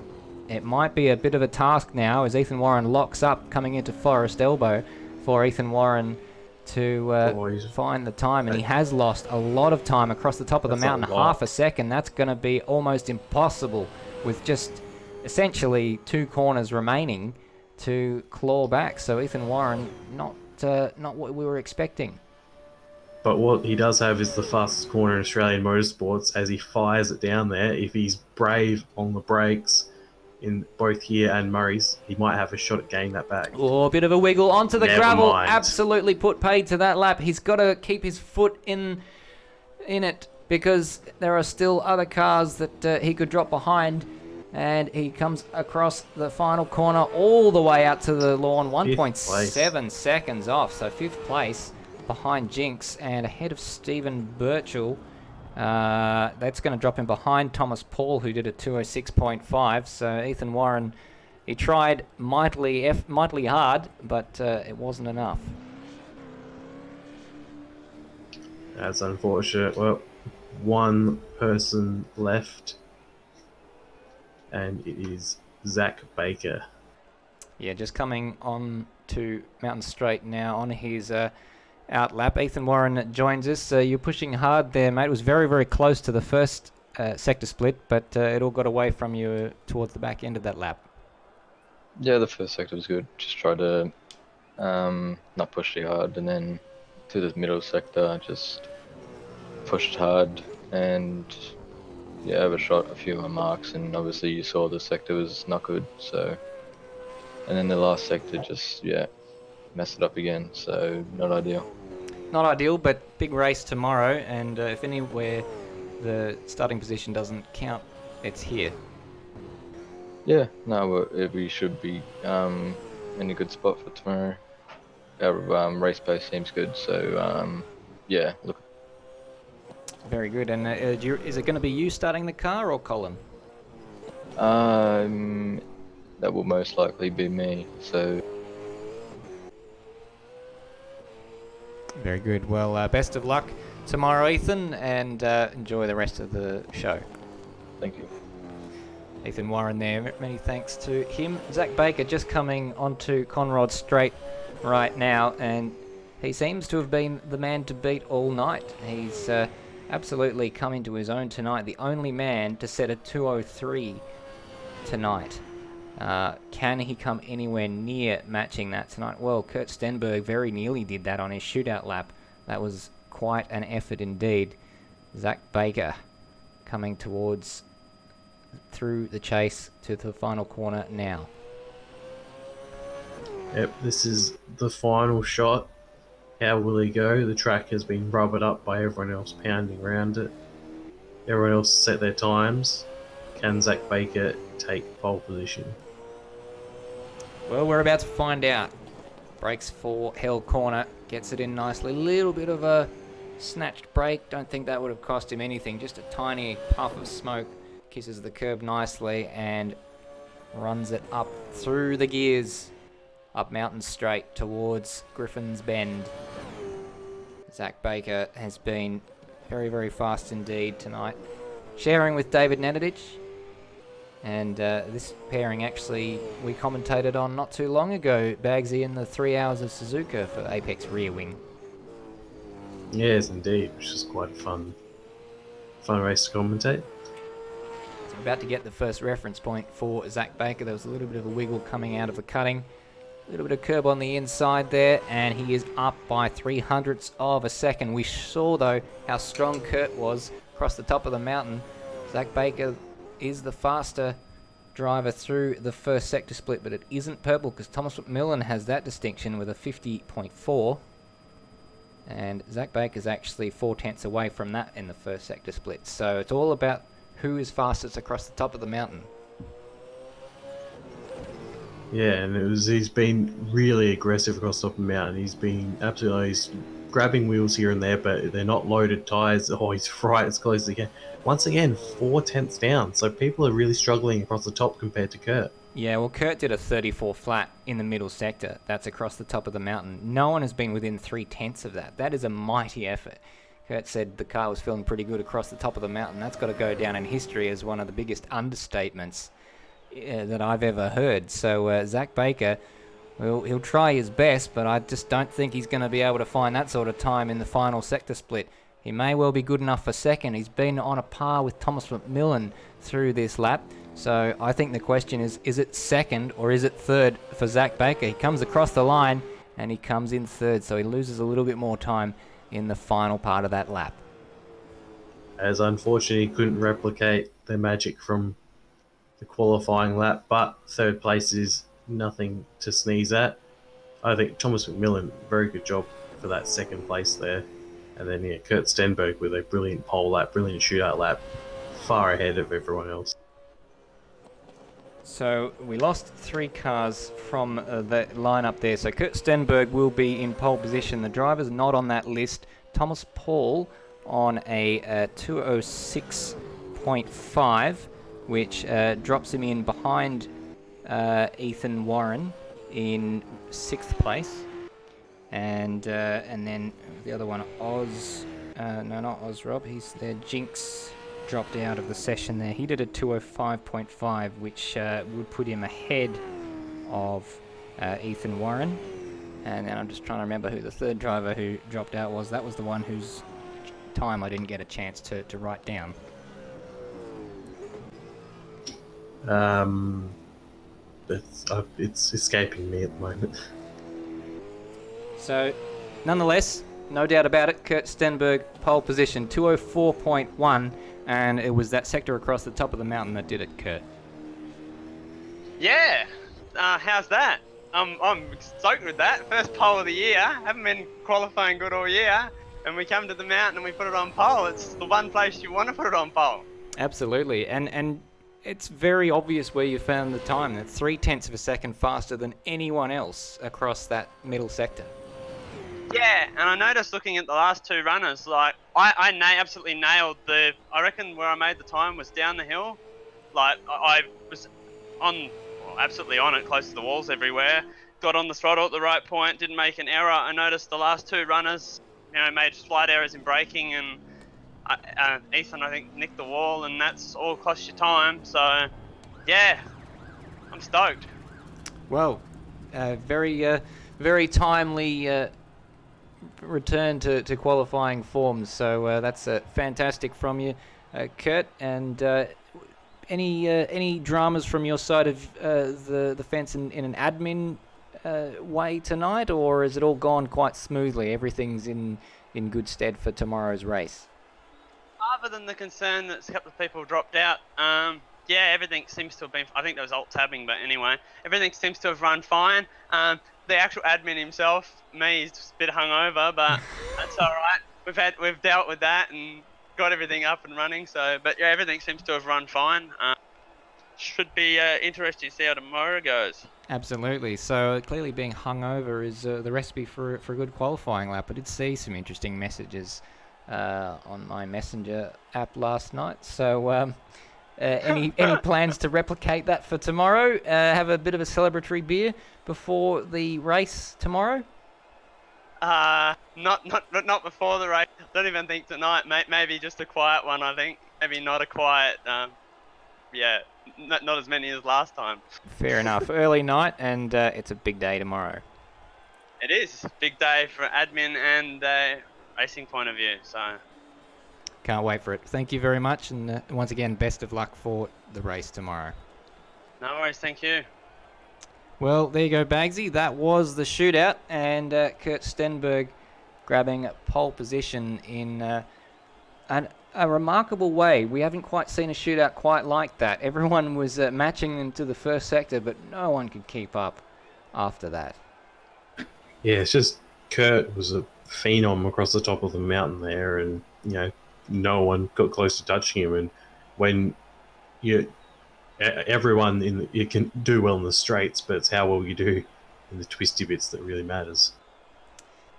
it might be a bit of a task now as Ethan Warren locks up coming into Forest Elbow for Ethan Warren to find the time, and he has lost a lot of time across the top of the mountain, half a second. That's going to be almost impossible with just essentially 2 corners remaining to claw back. So Ethan Warren not what we were expecting. But what he does have is the fastest corner in Australian motorsports. As he fires it down there, if he's brave on the brakes in both here and Murray's, he might have a shot at getting that back. Oh, a bit of a wiggle onto the Never gravel. mind. Absolutely put paid to that lap. He's got to keep his foot in it because there are still other cars that he could drop behind. And he comes across the final corner all the way out to the lawn, 1.7 seconds off. So 5th place behind Jinx and ahead of Stephen Birchall. That's going to drop him behind Thomas Paul, who did a 206.5. So Ethan Warren, he tried mightily hard, but it wasn't enough. That's unfortunate. Well, one person left. And it is Zach Baker. Yeah, just coming on to Mountain Straight now on his out lap. Ethan Warren joins us. You're pushing hard there, mate. It was very, very close to the first sector split, but it all got away from you towards the back end of that lap. Yeah, the first sector was good. Just tried to not push too hard, and then to the middle sector, I just pushed hard and overshot a few of my marks, and obviously you saw the sector was not good, so, and then the last sector just messed it up again, so not ideal. Not ideal, but big race tomorrow, and if anywhere the starting position doesn't count, it's here. Yeah, no, we should be in a good spot for tomorrow. Our race pace seems good, so look. Very good. And is it going to be you starting the car or Colin? That will most likely be me, so. Very good. Well, best of luck tomorrow, Ethan, and enjoy the rest of the show. Thank you. Ethan Warren there. Many thanks to him. Zach Baker just coming onto Conrod Straight right now, and he seems to have been the man to beat all night. He's absolutely come into his own tonight. The only man to set a 2:03 tonight. Can he come anywhere near matching that tonight? Well, Kurt Stenberg very nearly did that on his shootout lap. That was quite an effort indeed. Zach Baker coming towards through the chase to the final corner now. Yep, this is the final shot. How will he go? The track has been rubbered up by everyone else pounding around it. Everyone else set their times. Can Zach Baker take pole position? Well, we're about to find out. Brakes for Hell Corner, gets it in nicely. Little bit of a snatched brake. Don't think that would have cost him anything. Just a tiny puff of smoke. Kisses the curb nicely and runs it up through the gears. Up Mountain Straight towards Griffin's Bend. Zach Baker has been very, very fast indeed tonight. Sharing with David Nenadich. And this pairing actually we commentated on not too long ago. Bagzy in the 3 Hours of Suzuka for Apex Rear Wing. Yes, indeed, which is quite a fun race to commentate. So we're about to get the first reference point for Zach Baker. There was a little bit of a wiggle coming out of the cutting. A little bit of curb on the inside there, and he is up by 0.03 of a second. We saw, though, how strong Kurt was across the top of the mountain. Zach Baker is the faster driver through the first sector split, but it isn't purple because Thomas McMillan has that distinction with a 50.4. And Zach Baker's actually 0.4 away from that in the first sector split. So it's all about who is fastest across the top of the mountain. Yeah, and he's been really aggressive across the top of the mountain. He's been absolutely, he's grabbing wheels here and there, but they're not loaded tyres. Oh, he's right as close as he can. Once again, 0.4 down. So people are really struggling across the top compared to Kurt. Yeah, well, Kurt did a 34 flat in the middle sector. That's across the top of the mountain. No one has been within 0.3 of that. That is a mighty effort. Kurt said the car was feeling pretty good across the top of the mountain. That's got to go down in history as one of the biggest understatements that I've ever heard. So Zach Baker, well, he'll try his best, but I just don't think he's going to be able to find that sort of time in the final sector split. He may well be good enough for second. He's been on a par with Thomas McMillan through this lap. So I think the question is it second or is it third for Zach Baker? He comes across the line and he comes in third, so he loses a little bit more time in the final part of that lap. As unfortunately he couldn't replicate the magic from the qualifying lap, but third place is nothing to sneeze at. I think Thomas McMillan, very good job for that second place there. And then yeah, Kurt Stenberg with a brilliant pole lap, brilliant shootout lap, far ahead of everyone else. So we lost 3 cars from the lineup there. So Kurt Stenberg will be in pole position. The driver's not on that list. Thomas Paul on a 206.5, which drops him in behind Ethan Warren in 6th place. And then the other one, Oz, no, not Oz Rob, he's there. Jinx dropped out of the session there. He did a 205.5, which would put him ahead of Ethan Warren. And then I'm just trying to remember who the third driver who dropped out was. That was the one whose time I didn't get a chance to write down. It's escaping me at the moment. So, nonetheless, no doubt about it, Kurt Stenberg, pole position, 204.1, and it was that sector across the top of the mountain that did it, Kurt. Yeah, how's that? I'm stoked with that. First pole of the year. Haven't been qualifying good all year, and we come to the mountain and we put it on pole. It's the one place you want to put it on pole. Absolutely, and it's very obvious where you found the time. That's 0.3 of a second faster than anyone else across that middle sector. Yeah, and I noticed looking at the last 2 runners, like, I absolutely nailed I reckon where I made the time was down the hill. Like, I was absolutely on it, close to the walls everywhere. Got on the throttle at the right point, didn't make an error. I noticed the last 2 runners, made slight errors in braking, and Ethan, I think, nicked the wall, and that's all cost you time. So, yeah, I'm stoked. Well, very timely return to qualifying forms, so that's fantastic from you, Kurt. And any dramas from your side of the fence in an admin way tonight, or has it all gone quite smoothly? Everything's in good stead for tomorrow's race. Other than the concern that a couple of people dropped out, yeah, everything seems to have been. I think there was alt tabbing, but anyway, everything seems to have run fine. The actual admin himself, me, is just a bit hungover, but that's all right. We've dealt with that and got everything up and running. So, but yeah, everything seems to have run fine. Should be interesting to see how tomorrow goes. Absolutely. So clearly, being hungover is the recipe for a good qualifying lap. I did see some interesting messages on my messenger app last night. So. Any plans to replicate that for tomorrow? Have a bit of a celebratory beer before the race tomorrow? Not before the race. Don't even think tonight. Maybe just a quiet one. I think maybe not a quiet. Yeah, not as many as last time. Fair enough. Early night, and it's a big day tomorrow. It is a big day for admin and racing point of view. So. Can't wait for it. Thank you very much, and once again, best of luck for the race tomorrow. No worries, thank you. Well, there you go, Bagzy. That was the shootout, and Kurt Stenberg grabbing pole position in a remarkable way. We haven't quite seen a shootout quite like that. Everyone was matching them to the first sector, but no one could keep up after that. Yeah, it's just Kurt was a phenom across the top of the mountain there, and no one got close to touching him. And when everyone you can do well in the straights, but it's how well you do in the twisty bits that really matters.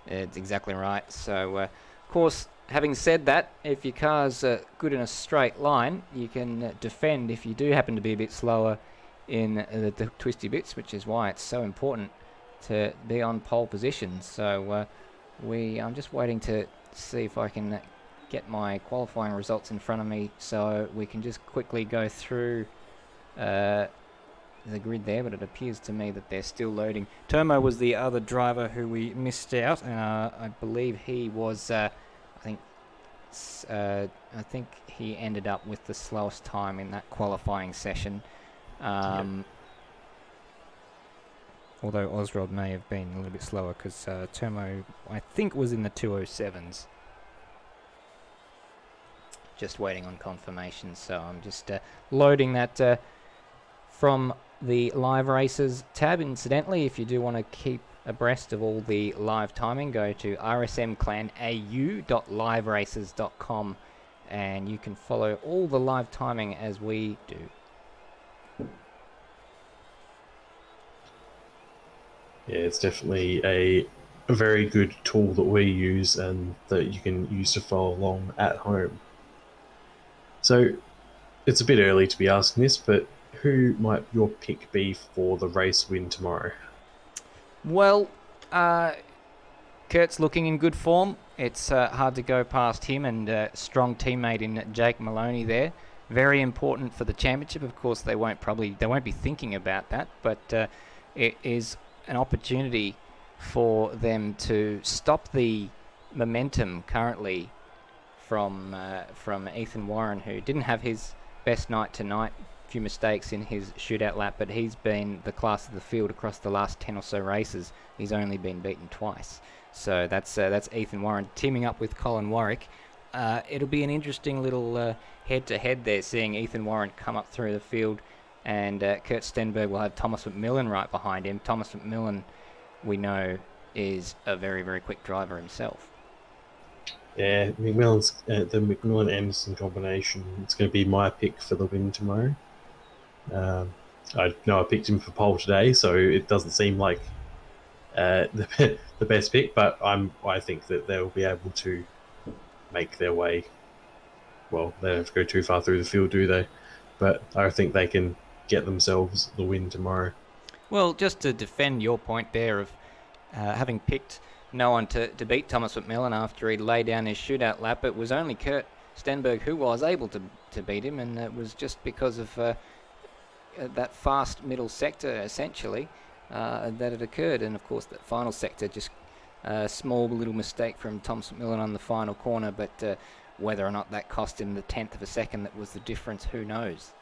It's exactly right. So, of course, having said that, if your car's good in a straight line, you can defend if you do happen to be a bit slower in the twisty bits, which is why it's so important to be on pole position. So, I'm just waiting to see if I can get my qualifying results in front of me so we can just quickly go through the grid there, but it appears to me that they're still loading. Termo was the other driver who we missed out, and I believe he was I think he ended up with the slowest time in that qualifying session. Although Osrod may have been a little bit slower, because Termo, I think, was in the 207s. Just waiting on confirmation, so I'm just loading that from the live races tab. Incidentally, if you do want to keep abreast of all the live timing, go to rsmclanau.liveraces.com and you can follow all the live timing as we do. Yeah, it's definitely a very good tool that we use and that you can use to follow along at home. So, it's a bit early to be asking this, but who might your pick be for the race win tomorrow? Well, Kurt's looking in good form. It's hard to go past him, and strong teammate in Jake Maloney there. Very important for the championship. Of course, they won't be thinking about that, but it is an opportunity for them to stop the momentum currently from Ethan Warren, who didn't have his best night tonight. A few mistakes in his shootout lap, but he's been the class of the field across the last 10 or so races. He's only been beaten twice. So that's Ethan Warren teaming up with Colin Warwick. It'll be an interesting little head-to-head there, seeing Ethan Warren come up through the field, and Kurt Stenberg will have Thomas McMillan right behind him. Thomas McMillan, we know, is a very, very quick driver himself. Yeah, McMillan's the McMillan-Anderson combination. It's going to be my pick for the win tomorrow. I know I picked him for pole today, so it doesn't seem like the best pick, but I think that they'll be able to make their way. Well, they don't have to go too far through the field, do they? But I think they can get themselves the win tomorrow. Well, just to defend your point there of having picked no one to beat Thomas McMillan after he laid down his shootout lap, it was only Kurt Stenberg who was able to beat him, and it was just because of that fast middle sector, essentially, that it occurred. And, of course, that final sector, just a small little mistake from Thomas McMillan on the final corner, but whether or not that cost him the 10th of a second that was the difference, who knows?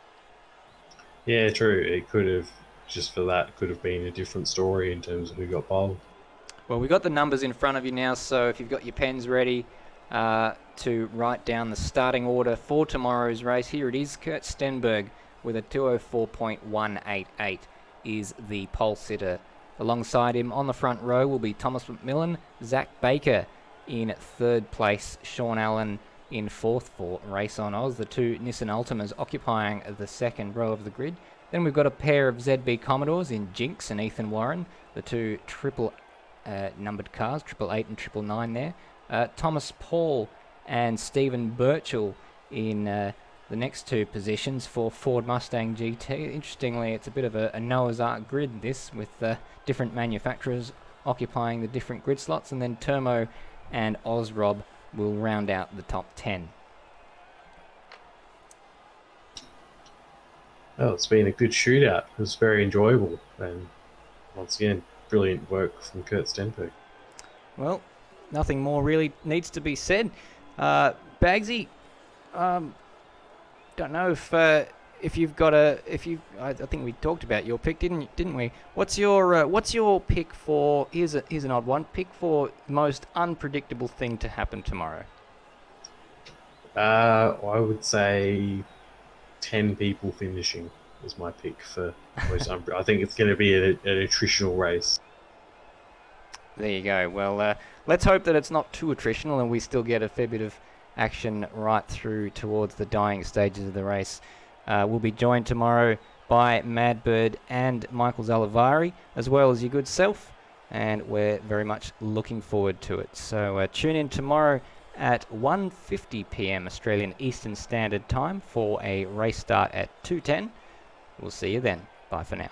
Yeah, true. It could have, just for that, could have been a different story in terms of who got bowled. Well, we've got the numbers in front of you now, so if you've got your pens ready to write down the starting order for tomorrow's race, here it is. Kurt Stenberg with a 204.188 is the pole sitter. Alongside him on the front row will be Thomas McMillan, Zach Baker in third place, Sean Allen in fourth for Race on Oz, the two Nissan Altimas occupying the second row of the grid. Then we've got a pair of ZB Commodores in Jinx and Ethan Warren, the two triple numbered cars, 888 and 999 there. Thomas Paul and Stephen Birchall in the next two positions for Ford Mustang GT. Interestingly, it's a bit of a Noah's Ark grid, this, with different manufacturers occupying the different grid slots, and then Termo and Ozrob will round out the top 10. Well, it's been a good shootout. It was very enjoyable, and once again, brilliant work from Kurt Stenberg. Well, nothing more really needs to be said. Bagzy, don't know if you've got I think we talked about your pick, didn't we? What's your pick for? Here's an odd one. Pick for the most unpredictable thing to happen tomorrow. I would say 10 people finishing is my pick for most. I think it's going to be an attritional race. There you go. Well, let's hope that it's not too attritional and we still get a fair bit of action right through towards the dying stages of the race. We'll be joined tomorrow by Madbird and Michael Zalavari, as well as your good self, and we're very much looking forward to it. So tune in tomorrow at 1:50 p.m. Australian Eastern Standard Time for a race start at 2:10. We'll see you then. Bye for now.